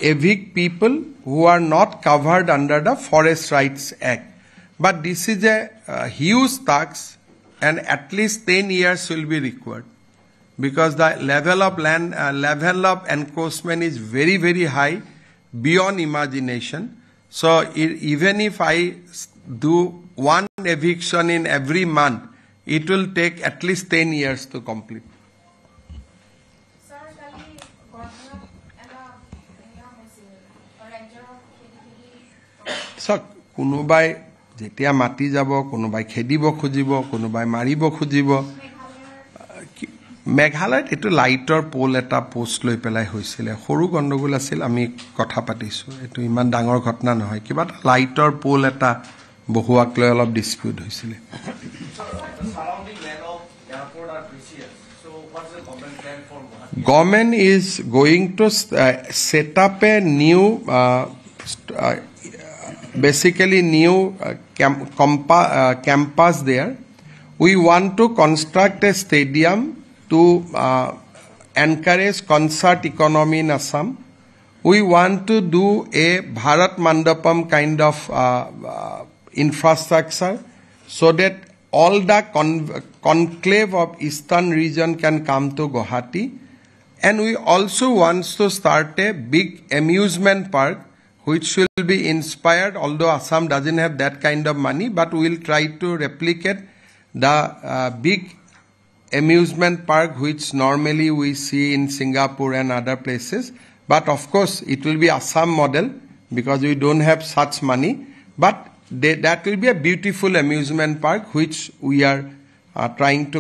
evict people who are not covered under the Forest Rights Act. But this is a huge task, and at least 10 years will be required, because the level of enforcement is very, very high, beyond imagination. So even if I do one eviction in every month, it will take at least 10 years to complete. So, কোনোবাই যেতিয়া মাটি যাব, কোনোবাই খেদিব খুজিব, কোনোবাই মাৰিব খুজিব। মেঘালয়ত এইটো লাইটৰ পোল এটা পোষ্ট লৈ পেলাই হৈছিলে, সৰু গণ্ডগোল আছিল, আমি কথা পাতিছোঁ, এইটো ইমান ডাঙৰ ঘটনা নহয়, কিবা এটা লাইটৰ পোল এটা বহুৱাক লৈ অলপ ডিস্পিউট হৈছিলে। Government is going to set up a new basically new campus there. We want to construct a stadium to encourage concert economy in Assam. We want to do a Bharat Mandapam kind of infrastructure so that all the conclave of eastern region can come to Guwahati. And we also want to start a big amusement park which will be inspired, although Assam doesn't have that kind of money, but we will try to replicate the big amusement park which normally we see in Singapore and other places. But of course, it will be Assam model because we don't have such money. But that will be a beautiful amusement park which we are trying to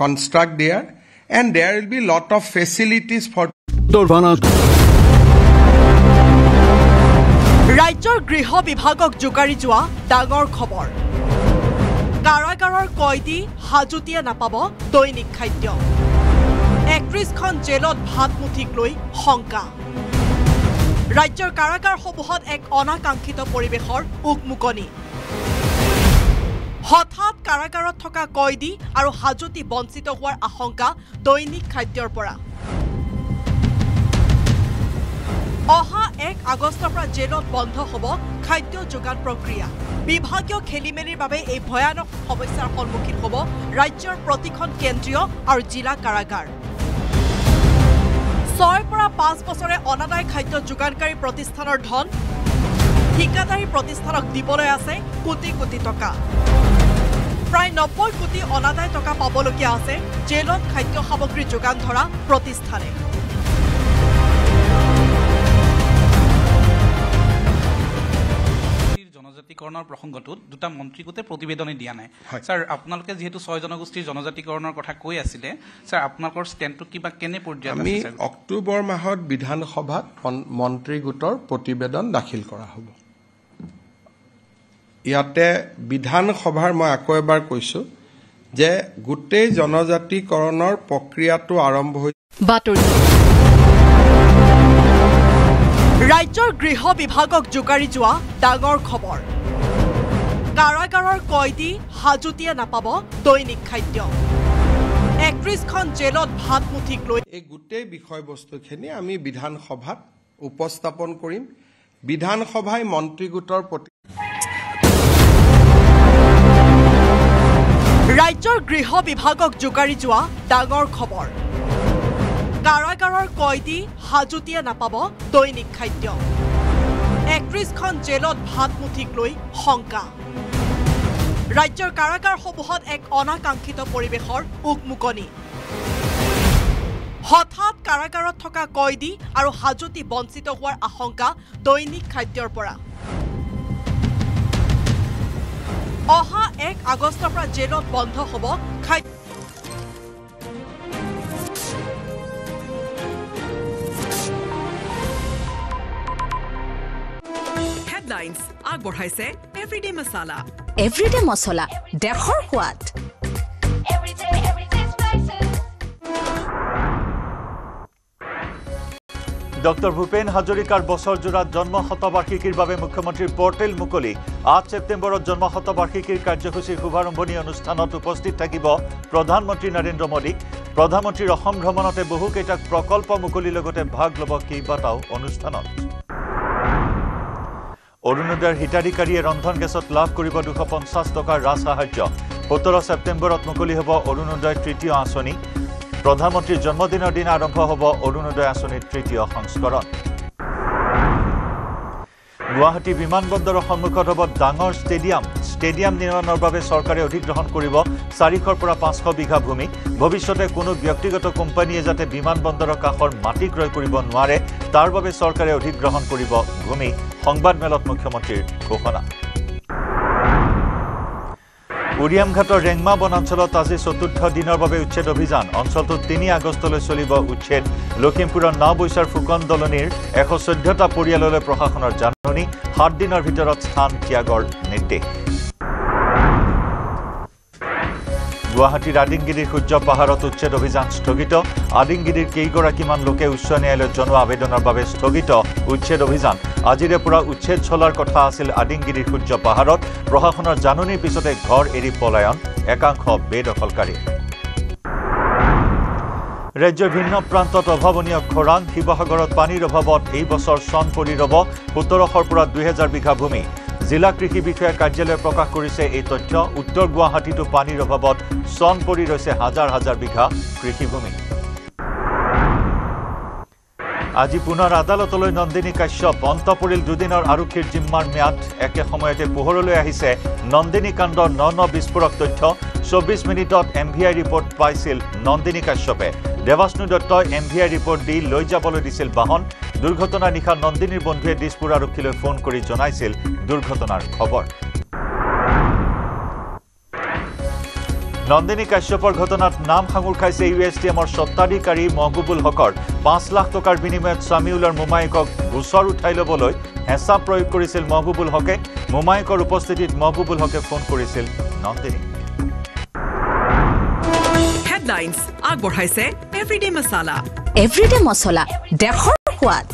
construct there. And there will be a lot of facilities for... ৰাজ্যৰ গৃহ বিভাগক জোকাৰি যোৱা ডাঙৰ খবৰ। কাৰাগাৰৰ কয়দী হাজুতিয়ে নাপাব দৈনিক খাদ্য। 31খন জেলত ভাত মুঠিক লৈ শংকা। ৰাজ্যৰ কাৰাগাৰসমূহত এক অনাকাংক্ষিত পৰিৱেশৰ উকমুকনি। হঠাৎ কাৰাগাৰত থকা কয়দী আৰু হাজুতি বঞ্চিত হোৱাৰ আশংকা দৈনিক খাদ্যৰ পৰা। অহা 1 আগষ্টৰ পৰা জেলত বন্ধ হ'ব খাদ্য যোগান প্ৰক্ৰিয়া। বিভাগীয় খেলিমেলিৰ বাবে এই ভয়ানক সমস্যাৰ সন্মুখীন হ'ব ৰাজ্যৰ প্ৰতিখন কেন্দ্ৰীয় আৰু জিলা কাৰাগাৰ। 6 পৰা 5 বছৰে অনাদায় খাদ্য যোগানকাৰী প্ৰতিষ্ঠানৰ ধন ঠিকাদাৰী প্ৰতিষ্ঠানক দিবলৈ আছে কোটি কোটি টকা। প্ৰায় 90 কোটি অনাদায় টকা পাবলগীয়া আছে জেলত খাদ্য সামগ্ৰী যোগান ধৰা প্ৰতিষ্ঠানে। জনজাতিকৰণৰ প্ৰসংগটোত দুটা মন্ত্ৰী গোটে প্ৰতিবেদনে দিয়া নাই। স্যাৰ, আপোনালোকে যেহেতু 6 জনগোষ্ঠীৰ জনজাতিকৰণৰ কথা কৈ আছিলে, স্যাৰ আপোনালোকৰ ষ্টেণ্ডটো কিবা কেনে পৰ্যায়ত আছে? আমি অক্টোবৰ মাহত বিধানসভাত মন্ত্ৰী গোটৰ প্ৰতিবেদন দাখিল কৰা হ'ব। ইয়াতে বিধানসভাৰ মই আকৌ এবাৰ কৈছোঁ যে গোটেই জনজাতিকৰণৰ প্ৰক্ৰিয়াটো আৰম্ভ হৈছে। ৰাজ্যৰ গৃহ বিভাগক জোকাৰি যোৱা ডাঙৰ খবৰ। কাৰাগাৰৰ কয়দী হাজুতিয়ে নাপাব দৈনিক খাদ্য। 31খন জেলত ভাত মুঠিক লৈ এই গোটেই বিষয়বস্তুখিনি আমি বিধানসভাত উপস্থাপন কৰিম। বিধানসভাই মন্ত্ৰী গোটৰ প্ৰতি ৰাজ্যৰ গৃহ বিভাগক জোকাৰি যোৱা ডাঙৰ খবৰ। কাৰাগাৰৰ কয়দী হাজুতিয়ে নাপাব দৈনিক খাদ্য। 31খন জেলত ভাত মুঠিক লৈ শংকা। ৰাজ্যৰ কাৰাগাৰসমূহত এক অনাকাংক্ষিত পৰিৱেশৰ উকমুকনি। হঠাৎ কাৰাগাৰত থকা কয়দী আৰু হাজুতি বঞ্চিত হোৱাৰ আশংকা দৈনিক খাদ্যৰ পৰা। অহা 1 আগষ্টৰ পৰা জেলত বন্ধ হ'ব খাদ্য। হেডলাইন্স আগবঢ়াইছে এভৰিডে মছলা। এভৰিডে মছলা, দেশৰ সোৱাদ। ডক্টৰ ভূপেন হাজৰিকাৰ বছৰজোৰাত জন্ম শতবাৰ্ষিকীৰ বাবে মুখ্যমন্ত্ৰীৰ পৰ্টেল মুকলি। 8 ছেপ্টেম্বৰত জন্ম শতবাৰ্ষিকীৰ কাৰ্যসূচীৰ শুভাৰম্ভণি অনুষ্ঠানত উপস্থিত থাকিব প্ৰধানমন্ত্ৰী নৰেন্দ্ৰ মোদী। প্ৰধানমন্ত্ৰীৰ অসম ভ্ৰমণতে বহুকেইটা প্ৰকল্প মুকলিৰ লগতে ভাগ ল'ব কেইবাটাও অনুষ্ঠানত অৰুণোদয়ৰ হিতাধিকাৰীয়ে ৰন্ধন গেছত লাভ কৰিব 250 টকাৰ ৰাজ সাহায্য 17 ছেপ্টেম্বৰত মুকলি হ'ব অৰুণোদয় তৃতীয় আঁচনি প্ৰধানমন্ত্ৰীৰ জন্মদিনৰ দিনা আৰম্ভ হ'ব অৰুণোদয় আঁচনিৰ তৃতীয় সংস্কৰণ গুৱাহাটী বিমানবন্দৰৰ সন্মুখত হ'ব ডাঙৰ ষ্টেডিয়াম নিৰ্মাণৰ বাবে চৰকাৰে অধিগ্ৰহণ কৰিব 400 পৰা 500 বিঘা ভূমি ভৱিষ্যতে কোনো ব্যক্তিগত কোম্পানীয়ে যাতে বিমানবন্দৰৰ কাষৰ মাটি ক্ৰয় কৰিব নোৱাৰে তাৰ বাবে চৰকাৰে অধিগ্ৰহণ কৰিব ভূমি সংবাদমেলত মুখ্যমন্ত্ৰীৰ ঘোষণা উৰিয়ামঘাটৰ ৰেংমা বনাঞ্চলত আজি চতুৰ্থ দিনৰ বাবে উচ্ছেদ অভিযান অঞ্চলটোত 3 আগষ্টলৈ চলিব উচ্ছেদ লখিমপুৰৰ নাওবৈচাৰ ফুকন দলনিৰ 114টা পৰিয়াললৈ প্ৰশাসনৰ জাননী 7 দিনৰ ভিতৰত স্থান ত্যাগৰ নিৰ্দেশ গুৱাহাটীৰ আদিংগিৰিৰ সূৰ্য পাহাৰত উচ্ছেদ অভিযান স্থগিত আদিংগিৰিৰ কেইগৰাকীমান লোকে উচ্চ ন্যায়ালয়ত জনোৱা আবেদনৰ বাবে স্থগিত উচ্ছেদ অভিযান আজিৰে পৰা উচ্ছেদ চলাৰ কথা আছিল আদিংগিৰিৰ সূৰ্য পাহাৰত প্ৰশাসনৰ জাননীৰ পিছতে ঘৰ এৰি পলায়ন একাংশ বেদখলকাৰী ৰাজ্যৰ ভিন্ন প্ৰান্তত অভাৱনীয় খৰাং শিৱসাগৰত পানীৰ অভাৱত এই বছৰ চন পৰি ৰব 1700 পৰা 2000 বিঘা ভূমি জিলা কৃষি বিষয়া কাৰ্যালয়ে প্ৰকাশ কৰিছে এই তথ্য উত্তৰ গুৱাহাটীতো পানীৰ অভাৱত চন পৰি ৰৈছে হাজাৰ হাজাৰ বিঘা কৃষিভূমি আজি পুনৰ আদালতলৈ নন্দিনী কাশ্যপ অন্ত পৰিল দুদিনৰ আৰক্ষীৰ জিম্মাৰ ম্যাদ একে সময়তে পোহৰলৈ আহিছে নন্দিনী কাণ্ডৰ ন বিস্ফোৰক তথ্য 24 মিনিটত এমভিআই ৰিপৰ্ট পাইছিল নন্দিনী কাশ্যপে দেৱাষ্ণু দত্তই এমভিআই ৰিপৰ্ট দি লৈ যাবলৈ দিছিল বাহন দুৰ্ঘটনাৰ নিশা নন্দিনীৰ বন্ধুৱে দিছপুৰ আৰক্ষীলৈ ফোন কৰি জনাইছিল দুৰ্ঘটনাৰ খবৰ নন্দিনী কাশ্যপৰ ঘটনাত নাম সাঙুৰ খাইছে ইউএছটিএমৰ স্বত্বাধিকাৰী মহবুবুল হকৰ 5 লাখ টকাৰ বিনিময়ত সামিউলৰ মোমায়েকক গোচৰ উঠাই ল'বলৈ হেঁচা প্ৰয়োগ কৰিছিল মহবুবুল হকে মোমায়েকৰ উপস্থিতিত মহবুবুল হকে ফোন কৰিছিল নন্দিনী হেডলাইন্স আগবঢ়াইছে এভৰিডে মছলা এভৰিডে মছলা দেশৰ সোৱাদ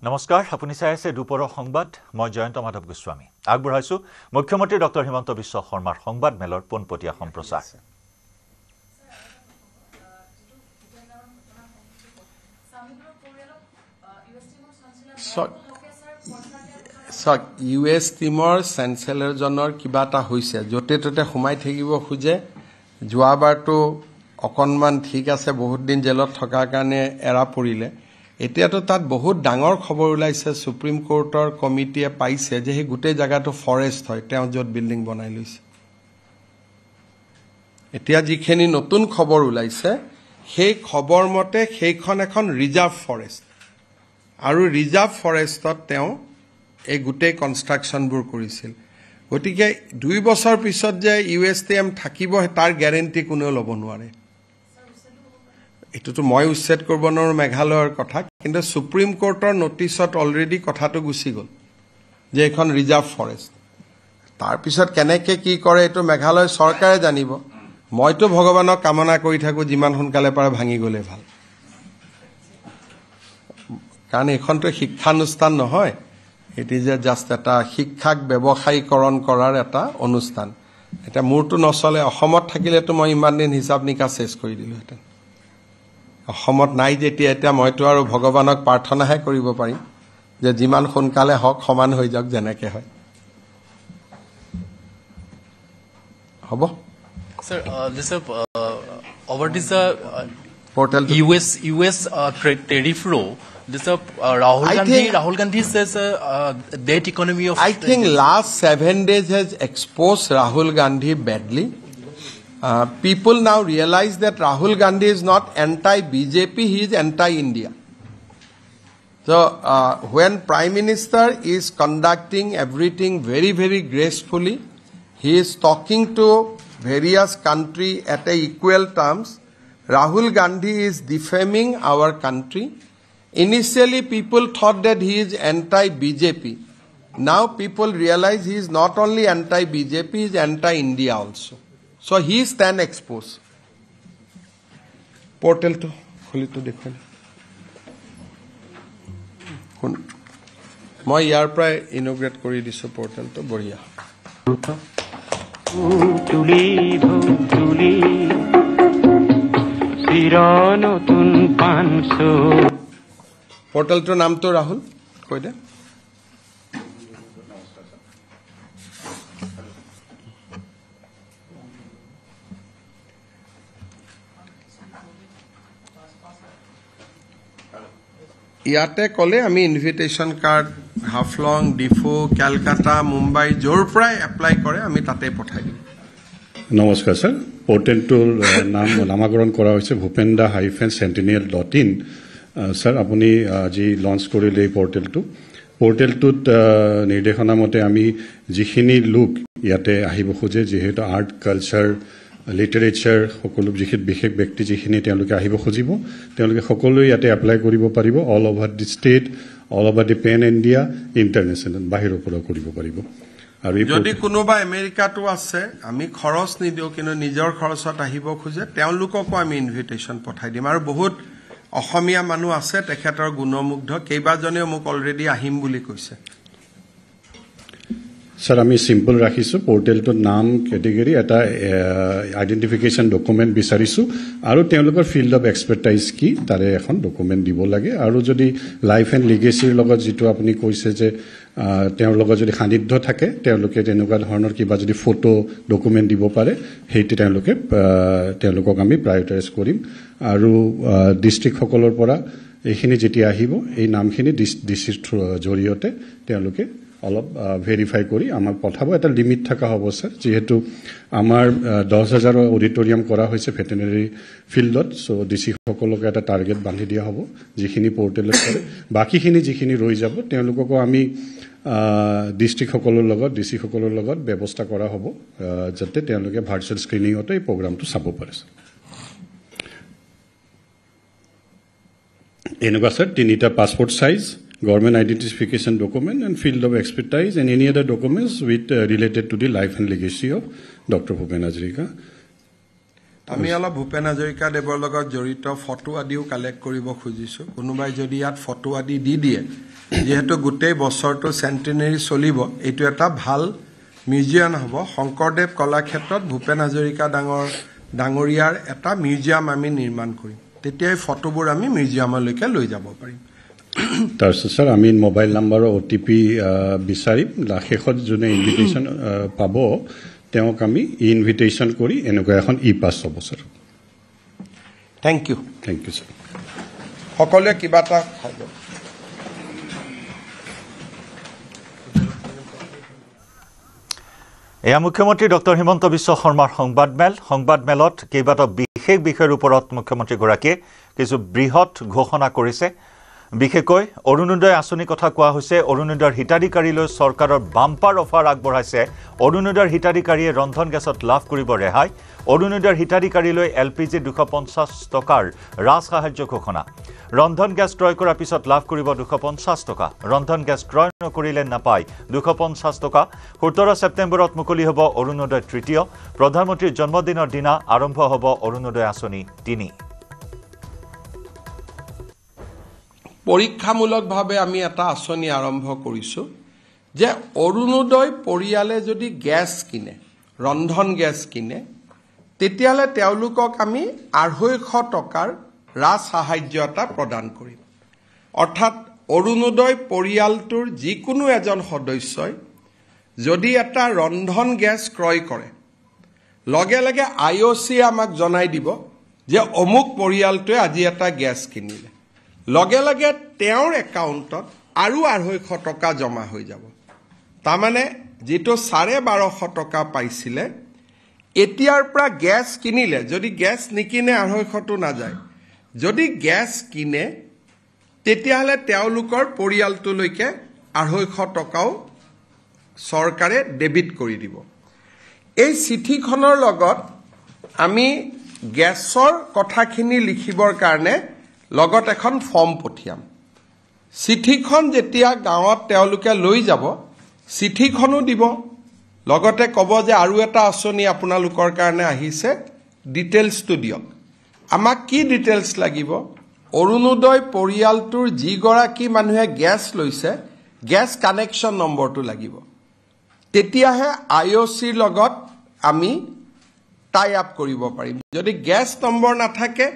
নমস্কাৰ আপুনি চাই আছে দুপৰৰ সংবাদ মই জয়ন্ত মাধৱ গোস্বামী আগবঢ়াইছো মুখ্যমন্ত্ৰী ডক্টৰ হিমন্ত বিশ্ব শৰ্মাৰ সংবাদ মেলৰ পোনপটীয়া সম্প্ৰচাৰ ইউএছ টিমৰ চেঞ্চেলৰজনৰ কিবা এটা হৈছে য'তে ত'তে সোমাই থাকিব খোজে যোৱাবাৰতো অকণমান ঠিক আছে বহুত দিন জেলত থকাৰ কাৰণে এৰা পৰিলে এতিয়াতো তাত বহুত ডাঙৰ খবৰ ওলাইছে সুপ্ৰিম কোৰ্টৰ কমিটিয়ে পাইছে যে সেই গোটেই জায়গাটো ফৰেষ্ট হয় তেওঁ য'ত বিল্ডিং বনাই লৈছে এতিয়া যিখিনি নতুন খবৰ ওলাইছে সেই খবৰ মতে সেইখন এখন ৰিজাৰ্ভ ফৰেষ্ট আৰু ৰিজাৰ্ভ ফৰেষ্টত তেওঁ এই গোটেই কনষ্ট্ৰাকশ্যনবোৰ কৰিছিল গতিকে 2 বছৰ পিছত যে ইউএছটিএম থাকিব তাৰ গ্যাৰেণ্টি কোনেও ল'ব নোৱাৰে এটোতো মই উচ্ছেদ কৰিব নোৱাৰো মেঘালয়ৰ কথা কিন্তু সুপ্ৰিম কোৰ্টৰ নটিছত অলৰেডি কথাটো গুচি গ'ল যে এখন ৰিজাৰ্ভ ফৰেষ্ট তাৰ পিছত কেনেকৈ কি কৰে এটো মেঘালয় চৰকাৰে জানিব মইতো ভগৱানক কামনা কৰি থাকো যিমান সোনকালে পাৰে ভাঙি গ'লে ভাল কাৰণ এখনটো শিক্ষানুষ্ঠান নহয় এটি যে জাস্ট এটা শিক্ষাক ব্যৱসায়ীকৰণ কৰাৰ এটা অনুষ্ঠান এটা মোৰটো নচলে অসমত থাকিলেতো মই ইমান দিন হিচাপ নিকাচ শেষ কৰি দিলোহেঁতেন অসমত নাই যেতিয়া এতিয়া মইতো আৰু ভগৱানক প্ৰাৰ্থনাহে কৰিব পাৰিম যে যিমান সোনকালে হওক সমান হৈ যাওক যেনেকৈ হয় হ'ব Sir, this over this portal US tariff law. This Rahul Gandhi says that economy of. I think last 7 days has exposed Rahul Gandhi badly. People now realize that Rahul Gandhi is not anti-BJP, he is anti-India. So when Prime Minister is conducting everything very, very gracefully, he is talking to various country at equal terms. Rahul Gandhi is defaming our country. Initially, people thought that he is anti-BJP. Now people realize he is not only anti-BJP, he is anti-India also. So he is then exposed. পোর্টেলটো খুলিটো দেখুন মই ইয়াৰ পৰাই ইনোগ্ৰেট কৰি দিছো পোৰ্টেলটো বঢ়িয়া পোৰ্টেলটোৰ নামটো ৰাহুল কৈ দে ইয়াতে কলে আমি ইনভিটেশন কাৰ্ড হাফলং ডিফু কলকাতা মুম্বাই যোৰ পৰাই এপ্লাই কৰে আমি তাতে পঠাই দিম নমস্কাৰ স্যাৰ পোৰ্টেলটোৰ নামকৰণ কৰা হৈছে bhupenda-sentinel.in স্যাৰ আপুনি আজি লঞ্চ কৰিলে এই পোৰ্টেলটোত নিৰ্দেশনা মতে আমি যিখিনি লোক ইয়াতে আহিব খোজে যেহেতু আৰ্ট কালচাৰ লিটাৰেচাৰ সকলো বিশেষ ব্যক্তি যিখিনি তেওঁলোকে আহিব খুজিব তেওঁলোকে সকলোৱে ইয়াতে এপ্লাই কৰিব পাৰিব all over the state all over the pen India international বাহিৰৰ পৰা কৰিব পাৰিব আৰু যদি কোনোবা আমেৰিকাটো আছে আমি খৰচ নিদিও কিন্তু নিজৰ খৰচত আহিব খোজে তেওঁলোককো আমি ইনভিটেশন পঠাই দিম আৰু বহুত অসমীয়া মানুহ আছে তেখেতৰ গুণমুগ্ধ কেইবাজনেও মোক অলৰেডি আহিম বুলি কৈছে স্যাৰ আমি সিম্পল ৰাখিছো পোৰ্টেলটোৰ নাম ক্যাটেগৰি এটা আইডেন্টিফিকেশন ডকুমেন্ট বিচাৰিছো আৰু তেওঁলোকৰ ফিল্ড অফ এক্সপাৰ্টাইজ কি তাৰে এখন ডকুমেন্ট দিব লাগে আৰু যদি লাইফ এণ্ড লিগেচিৰ লগত যেটো আপুনি কৈছে যে তেওঁৰ লগত যদি সান্নিধ্য থাকে তেওঁলোকে তেনেকুৱা ধৰণৰ কিবা যদি ফটো ডকুমেন্ট দিব পাৰে হেইটো তেওঁলোকক আমি প্ৰায়োৰিটাইজ কৰিম আৰু ডিস্ট্ৰিক্ট সকলৰ পৰা এইখিনি যেতিয়া আহিব এই নামখিনি ডিস্ট্ৰিক্ট জৰিয়তে তেওঁলোকে অলপ ভেৰিফাই কৰি আমাক পঠাব এটা লিমিট থকা হ'ব স্যাৰ যেহেতু আমাৰ 10,000 অডিটৰিয়াম কৰা হৈছে ভেটেনাৰি ফিল্ডত সো ডিসি সকলক এটা টাৰ্গেট বান্ধি দিয়া হ'ব যিখিনি পোৰ্টেলত কৰে বাকিখিনি যিখিনি ৰৈ যাব তেওঁলোকক আমি ডিস্ট্ৰিক্ট সকলৰ লগত ডিসি সকলৰ লগত ব্যৱস্থা কৰা হ'ব যাতে তেওঁলোকে ভাৰ্চুৱেল স্ক্ৰিনিংতে এই প্ৰগ্ৰামটো চাব পাৰে এনেকুৱা স্যাৰ তিনিটা passport size government identification document and field of expertise and any other documents with related to the life and legacy of Dr. Bhupen Hazarika. আমি অলপ ভূপেন হাজৰিকা দেৱৰ লগত জড়িত ফটো আদিও কালেক্ট কৰিব খুজিছো কোনোবাই যদি ইয়াত ফটো আদি দি দিয়ে যেহেতু গোটেই বছৰটো সেন্টেনাৰী চলিব এইটো এটা ভাল মিউজিয়াম হ'ব শংকৰদেৱ কলাক্ষেত্ৰত ভূপেন হাজৰিকা ডাঙৰীয়াৰ এটা মিউজিয়াম আমি নিৰ্মাণ কৰিম তেতিয়া এই ফটোবোৰ আমি মিউজিয়ামলৈকে লৈ যাব পাৰিম তাৰপিছত স্যাৰ আমি মোবাইল নম্বৰ ওটিপি বিচাৰিম শেষত যোনে ইনভিটেশন পাব তেওঁক আমি ইনভিটেশন কৰি এনেকুৱা এখন পাছ হ'ব স্যাৰ থ্যাংক ইউ স্যাৰ সকলোৱে কিবা এটা খাই লওক এয়া মুখ্যমন্ত্ৰী ডক্টৰ হিমন্ত বিশ্ব শৰ্মাৰ সংবাদমেলত কেইবাটাও বিশেষ বিষয়ৰ ওপৰত মুখ্যমন্ত্ৰীগৰাকীয়ে কিছু বৃহৎ ঘোষণা কৰিছে বিশেষকৈ অৰুণোদয় আঁচনি কথা কোৱা হৈছে অৰুণোদয়ৰ হিতাধিকাৰীলৈ চৰকাৰৰ বাম্পাৰ অফাৰ আগবঢ়াইছে অৰুণোদয়ৰ হিতাধিকাৰীয়ে ৰন্ধন গেছত লাভ কৰিব ৰেহাই অৰুণোদয়ৰ হিতাধিকাৰীলৈ এলপিজি 250 টকাৰ ৰাজ সাহায্য ঘোষণা ৰন্ধন গেছ ক্ৰয় কৰাৰ পিছত লাভ কৰিব 250 টকা ৰন্ধন গেছ ক্ৰয় নকৰিলে নাপায় 250 টকা 17 ছেপ্টেম্বৰত মুকলি হ'ব অৰুণোদয় তৃতীয় প্ৰধানমন্ত্ৰীৰ জন্মদিনৰ দিনা আৰম্ভ হ'ব অৰুণোদয় আঁচনি 3 পৰীক্ষামূলকভাৱে আমি এটা আঁচনি আৰম্ভ কৰিছো যে অৰুণোদয় পৰিয়ালে যদি গেছ কিনে ৰন্ধন গেছ কিনে তেতিয়ালে তেওঁলোকক আমি 250 টকাৰ ৰাজ সাহায্য এটা প্ৰদান কৰিম অৰ্থাৎ অৰুণোদয় পৰিয়ালটোৰ যিকোনো এজন সদস্যই যদি এটা ৰন্ধন গেছ ক্ৰয় কৰে লগে লগে আইঅচি আমাক জনাই দিব যে অমুক পৰিয়ালটোৱে আজি এটা গেছ কিনিলে লগে লগে তেওঁৰ একাউণ্টত আৰু 250 টকা জমা হৈ যাব তাৰমানে যেটো 1250 টকা পাইছিলে এতিয়াৰ পৰা গেছ কিনিলে যদি গেছ নিকিনে 250 টো না যায় যদি গেছ কিনে তেতিয়াহলে তেওঁলোকৰ পৰিয়ালটোলৈকে 250 টকাও চৰকাৰে ডেবিট কৰি দিব এই চিঠিখনৰ লগত আমি গেছৰ কথাখিনি লিখিবৰ কাৰণে লগত এখন ফৰ্ম পঠিয়াম চিঠিখন যেতিয়া গাঁৱত তেওঁলোকে লৈ যাব চিঠিখনো দিব লগতে ক'ব যে আৰু এটা আঁচনি আপোনালোকৰ কাৰণে আহিছে ডিটেইলছটো দিয়ক আমাক কি ডিটেইলছ লাগিব অৰুণোদয় পৰিয়ালটোৰ যিগৰাকী মানুহে গেছ লৈছে গেছ কানেকশ্যন নম্বৰটো লাগিব তেতিয়াহে IOCৰ লগত আমি টাই আপ কৰিব পাৰিম যদি গেছ নম্বৰ নাথাকে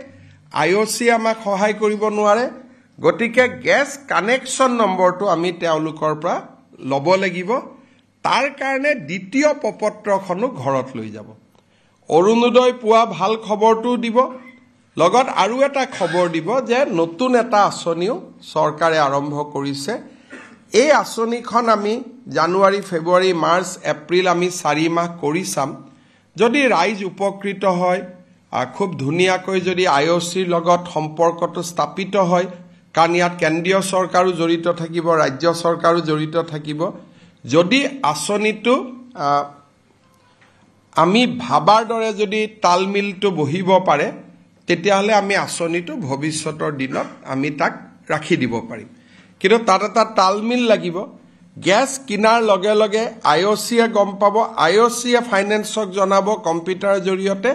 IOC আমাক সহায় কৰিব নোৱাৰে গতিকে গেছ কানেকশ্যন নম্বৰটো আমি তেওঁলোকৰ পৰা ল'ব লাগিব তাৰ কাৰণে দ্বিতীয় প্ৰপত্ৰখনো ঘৰত লৈ যাব অৰুণোদয় পোৱা ভাল খবৰটো দিব লগত আৰু এটা খবৰ দিব যে নতুন এটা আঁচনিও চৰকাৰে আৰম্ভ কৰিছে এই আঁচনিখন আমি জানুৱাৰী ফেব্ৰুৱাৰী মাৰ্চ এপ্ৰিল আমি 4 মাহ কৰি চাম যদি ৰাইজ উপকৃত হয় খুব ধুনীয়াকৈ যদি IOCৰ লগত সম্পৰ্কটো স্থাপিত হয় কাৰণ ইয়াত কেন্দ্ৰীয় চৰকাৰো জড়িত থাকিব ৰাজ্য চৰকাৰো জড়িত থাকিব যদি আঁচনিটো আমি ভাবাৰ দৰে যদি তালমিলটো বহিব পাৰে তেতিয়াহলে আমি আঁচনিটো ভৱিষ্যতৰ দিনত আমি তাক ৰাখি দিব পাৰিম কিন্তু তাত এটা তালমিল লাগিব গেছ কিনাৰ লগে লগে IOCয়ে গম পাব IOCয়ে ফাইনেন্সক জনাব কম্পিউটাৰৰ জৰিয়তে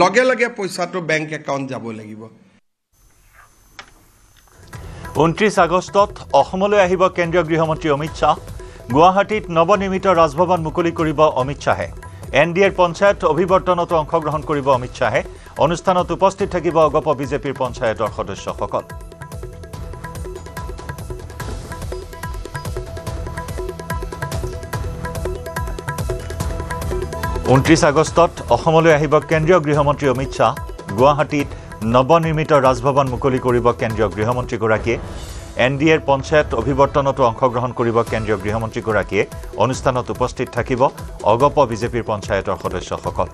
লগে লগে পইচাটো বেংক একাউণ্ট যাব লাগিব 29 আগষ্টত অসমলৈ আহিব কেন্দ্ৰীয় গৃহমন্ত্ৰী অমিত শাহ গুৱাহাটীত নৱনিৰ্মিত ৰাজভৱন মুকলি কৰিব অমিত শাহে NDAৰ পঞ্চায়ত অভিৱৰ্তনতো অংশগ্ৰহণ কৰিব অমিত শাহে অনুষ্ঠানত উপস্থিত থাকিব অগপ বিজেপিৰ পঞ্চায়তৰ সদস্যসকল 29 আগষ্টত অসমলৈ আহিব কেন্দ্ৰীয় গৃহমন্ত্ৰী অমিত শাহ গুৱাহাটীত নৱনিৰ্মিত ৰাজভৱন মুকলি কৰিব কেন্দ্ৰীয় গৃহমন্ত্ৰীগৰাকীয়ে NDAৰ পঞ্চায়ত অভিৱৰ্তনতো অংশগ্ৰহণ কৰিব কেন্দ্ৰীয় গৃহমন্ত্ৰীগৰাকীয়ে অনুষ্ঠানত উপস্থিত থাকিব অগপ বিজেপিৰ পঞ্চায়তৰ সদস্যসকল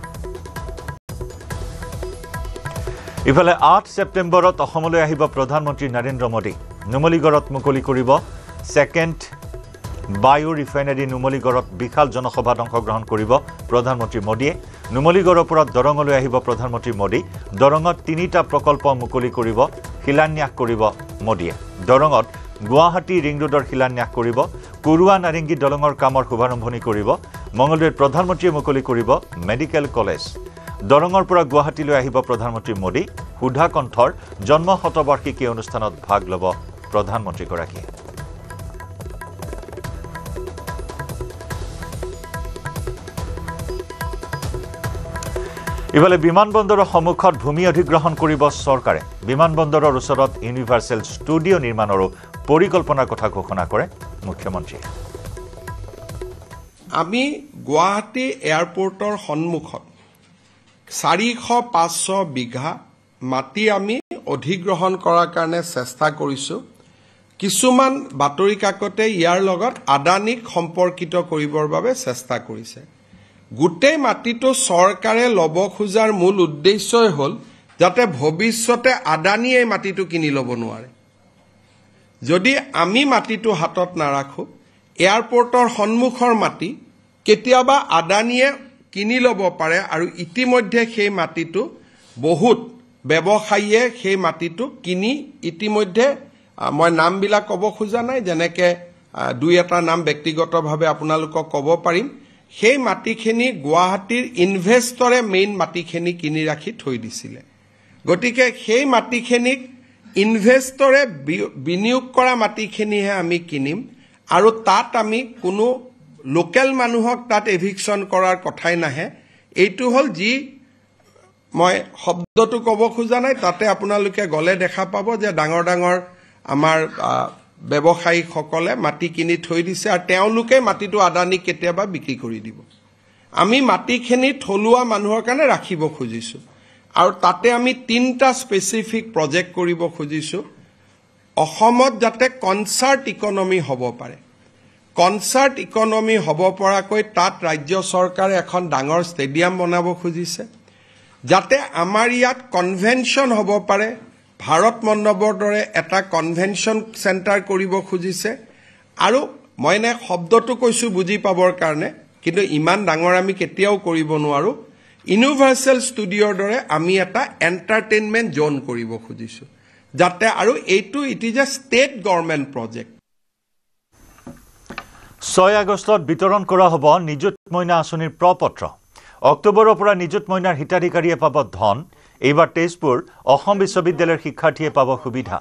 ইফালে 8 ছেপ্টেম্বৰত অসমলৈ আহিব প্ৰধানমন্ত্ৰী নৰেন্দ্ৰ মোদী নুমলীগড়ত মুকলি কৰিব সেকেন্ড বায়ু ৰিফাইনাৰী নুমলীগড়ত বিশাল জনসভাত অংশগ্ৰহণ কৰিব প্ৰধানমন্ত্ৰী মোদীয়ে নুমলীগড়ৰ পৰা দৰঙলৈ আহিব প্ৰধানমন্ত্ৰী মোদী দৰঙত 3টা প্ৰকল্প মুকলি কৰিব শিলান্যাস কৰিব মোদীয়ে দৰঙত গুৱাহাটী ৰিং ৰোডৰ শিলান্যাস কৰিব কুৰুৱা নাৰেংগী দলঙৰ কামৰ শুভাৰম্ভণি কৰিব মঙলদৈৰ প্ৰধানমন্ত্ৰীয়ে মুকলি কৰিব মেডিকেল কলেজ দৰঙৰ পৰা গুৱাহাটীলৈ আহিব প্ৰধানমন্ত্ৰী মোদী সুধা কণ্ঠৰ জন্ম শতবাৰ্ষিকী অনুষ্ঠানত ভাগ ল'ব প্ৰধানমন্ত্ৰীগৰাকীয়ে ইফালে বিমানবন্দৰৰ সন্মুখত ভূমি অধিগ্ৰহণ কৰিব চৰকাৰে বিমানবন্দৰৰ ওচৰত ইউনিভাৰ্চেল ষ্টুডিঅ' নিৰ্মাণৰো পৰিকল্পনাৰ কথা ঘোষণা কৰে মুখ্যমন্ত্ৰীয়ে আমি গুৱাহাটী এয়াৰপোৰ্টৰ সন্মুখত 400-500 বিঘা মাটি আমি অধিগ্ৰহণ কৰাৰ কাৰণে চেষ্টা কৰিছো কিছুমান বাতৰি কাকতে ইয়াৰ লগত আদানীক সম্পৰ্কিত কৰিবৰ বাবে চেষ্টা কৰিছে গোটেই মাটিটো চৰকাৰে লব খোজাৰ মূল উদ্দেশ্যই হ'ল যাতে ভৱিষ্যতে আদানীয়ে মাটিটো কিনি ল'ব নোৱাৰে যদি আমি মাটিটো হাতত নাৰাখো এয়াৰপোৰ্টৰ সন্মুখৰ মাটি কেতিয়াবা আদানীয়ে কিনি ল'ব পাৰে আৰু ইতিমধ্যে সেই মাটিটো বহুত ব্যৱসায়ীয়ে সেই মাটিটো কিনি ইতিমধ্যে মই নামবিলাক ক'ব খোজা নাই যেনেকে দুই এটা নাম ব্যক্তিগতভাৱে আপোনালোকক ক'ব পাৰিম সেই মাটিখিনি গুৱাহাটীৰ ইনভেষ্টৰে মেইন মাটিখিনি কিনি ৰাখি থৈ দিছিলে গতিকে সেই মাটিখিনিক ইনভেষ্টৰে বিনিয়োগ কৰা মাটিখিনিহে আমি কিনিম আৰু তাত আমি কোনো লোকেল মানুহক তাত এভিকশন কৰাৰ কথাই নাহে এইটো হ'ল যি মই শব্দটো ক'ব খোজা নাই তাতে আপোনালোকে গলে দেখা পাব যে ডাঙৰ ডাঙৰ আমাৰ ব্যৱসায়ীসকলে মাটি কিনি থৈ দিছে আৰু তেওঁলোকে মাটিটো আদানীক কেতিয়াবা বিক্ৰী কৰি দিব আমি মাটিখিনি থলুৱা মানুহৰ কাৰণে ৰাখিব খুজিছো আৰু তাতে আমি 3টা স্পেসিফিক প্ৰজেক্ট কৰিব খুজিছো অসমত যাতে কনসাৰ্ট ইকনমি হ'ব পাৰে কনসাৰ্ট ইকনমি হ'ব পৰাকৈ তাত ৰাজ্য চৰকাৰে এখন ডাঙৰ ষ্টেডিয়াম বনাব খুজিছে যাতে আমাৰ ইয়াত কনভেনশন হ'ব পাৰে ভাৰত মণ্ডপৰ দৰে এটা কনভেনশন সেন্টাৰ কৰিব খুজিছে আৰু মইনে শব্দটো কৈছো বুজি পাবৰ কাৰণে কিন্তু ইমান ডাঙৰ আমি কেতিয়াও কৰিব নোৱাৰো ইউনিভাৰ্সেল ষ্টুডিঅ'ৰ দৰে আমি এটা এন্টাৰটেইনমেন্ট জোন কৰিব খুজিছো যাতে আৰু এইটো it is a state government project 6 আগষ্টত বিতৰণ কৰা হ'ব নিযুত মইনা আঁচনিৰ প্ৰপত্ৰ অক্টোবৰৰ পৰা নিযুত মইনাৰ হিতাধিকাৰীয়ে পাব ধন এইবাৰ তেজপুৰ অসম বিশ্ববিদ্যালয়ৰ শিক্ষাৰ্থীয়ে পাব সুবিধা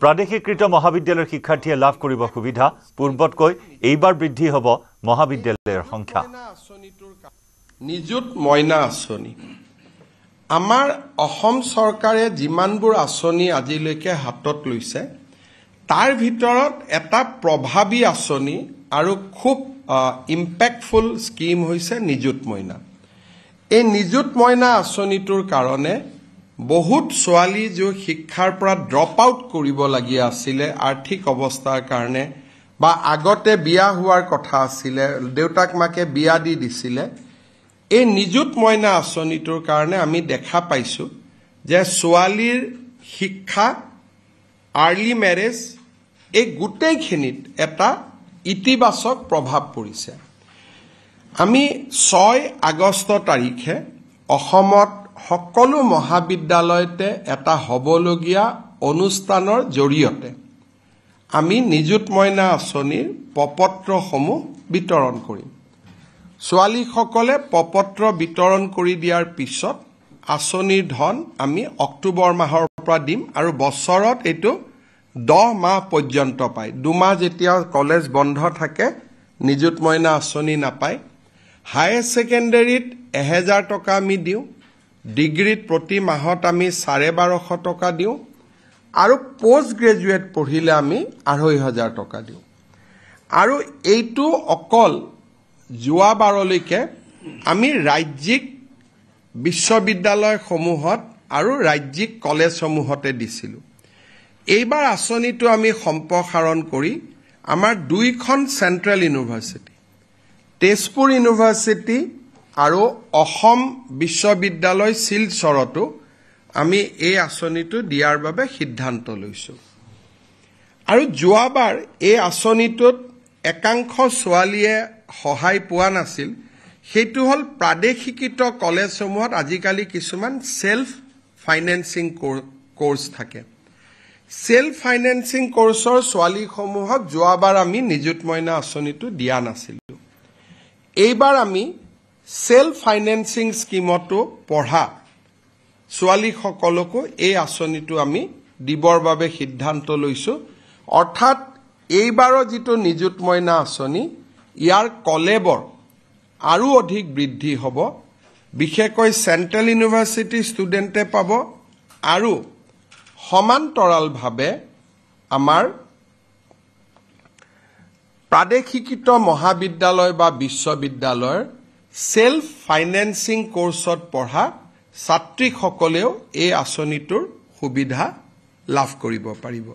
প্ৰাদেশিকৃত মহাবিদ্যালয়ৰ শিক্ষাৰ্থীয়ে লাভ কৰিব সুবিধা পূৰ্বতকৈ এইবাৰ বৃদ্ধি হ'ব মহাবিদ্যালয়ৰ সংখ্যা নিযুত মইনা আঁচনি আমাৰ অসম চৰকাৰে যিমানবোৰ আঁচনি আজিলৈকে হাতত লৈছে তাৰ ভিতৰত এটা প্ৰভাৱী আঁচনি আৰু খুব ইম্পেক্টফুল স্কিম হৈছে নিযুত মইনা এই নিযুত মইনা আঁচনিটোৰ কাৰণে বহুত ছোৱালী যে শিক্ষাৰ পৰা ড্ৰপ আউট কৰিবলগীয়া আছিলে আৰ্থিক অৱস্থাৰ কাৰণে বা আগতে বিয়া হোৱাৰ কথা আছিলে দেউতাক মাকে বিয়া দি দিছিলে এই নিযুত মইনা আঁচনিটোৰ কাৰণে আমি দেখা পাইছো যে ছোৱালীৰ শিক্ষা আৰ্লি মেৰেজ এই গোটেইখিনিত এটা ইতিবাচক প্ৰভাৱ পৰিছে আমি 6 আগষ্ট তাৰিখে অসমত সকলো মহাবিদ্যালয়তে এটা হ'বলগীয়া অনুষ্ঠানৰ জৰিয়তে আমি নিযুত মইনা আঁচনিৰ প্ৰপত্ৰসমূহ বিতৰণ কৰিম ছোৱালীসকলে প্ৰপত্ৰ বিতৰণ কৰি দিয়াৰ পিছত আঁচনিৰ ধন আমি অক্টোবৰ মাহৰ পৰা দিম আৰু বছৰত এইটো 10 মাহ পৰ্যন্ত পায় 2 মাহ যেতিয়া কলেজ বন্ধ থাকে নিযুত মইনা আঁচনি নাপায় হায়াৰ সেকেন্ডাৰীত 1000 টকা আমি দিওঁ ডিগ্ৰীত প্ৰতি মাহত আমি 1250 টকা দিওঁ আৰু পোষ্ট গ্ৰেজুৱেট পঢ়িলে আমি 2500 টকা দিওঁ আৰু এইটো অকল যোৱাবাৰলৈকে আমি ৰাজ্যিক বিশ্ববিদ্যালয়সমূহত আৰু ৰাজ্যিক কলেজসমূহতে দিছিলোঁ এইবাৰ আঁচনিটো আমি সম্প্ৰসাৰণ কৰি আমাৰ দুইখন চেন্ট্ৰেল ইউনিভাৰ্চিটি তেজপুৰ ইউনিভাৰ্চিটি আৰু অসম বিশ্ববিদ্যালয় শিলচৰতো আমি এই আঁচনিটো দিয়াৰ বাবে সিদ্ধান্ত লৈছোঁ আৰু যোৱাবাৰ এই আঁচনিটোত একাংশ ছোৱালীয়ে সহায় পোৱা নাছিল সেইটো হল প্ৰাদেশিকৃত কলেজসমূহত আজিকালি কিছুমান সেলফ ফাইনেন্সিং কোৰ্স থাকে সেলফ ফাইনেন্সিং কোৰ্সৰ ছোৱালীসমূহক যোৱাবাৰ আমি নিযুত মইনা আঁচনিটো দিয়া নাছিলোঁ এইবাৰ আমি সেলফ ফাইনেন্সিং স্কিমতো পঢ়া ছোৱালীসকলকো এই আঁচনিটো আমি দিবৰ বাবে সিদ্ধান্ত লৈছোঁ অৰ্থাৎ এইবাৰৰ যিটো নিযুত মইনা আঁচনি ইয়াৰ কলেবৰ আৰু অধিক বৃদ্ধি হ'ব বিশেষকৈ চেন্ট্ৰেল ইউনিভাৰ্চিটি ষ্টুডেণ্টে পাব আৰু সমান্তৰালভাৱে আমাৰ প্ৰাদেশিকৃত মহাবিদ্যালয় বা বিশ্ববিদ্যালয়ৰ সেলফ ফাইনেন্সিং কোৰ্সত পঢ়া ছাত্ৰীসকলেও এই আঁচনিটোৰ সুবিধা লাভ কৰিব পাৰিব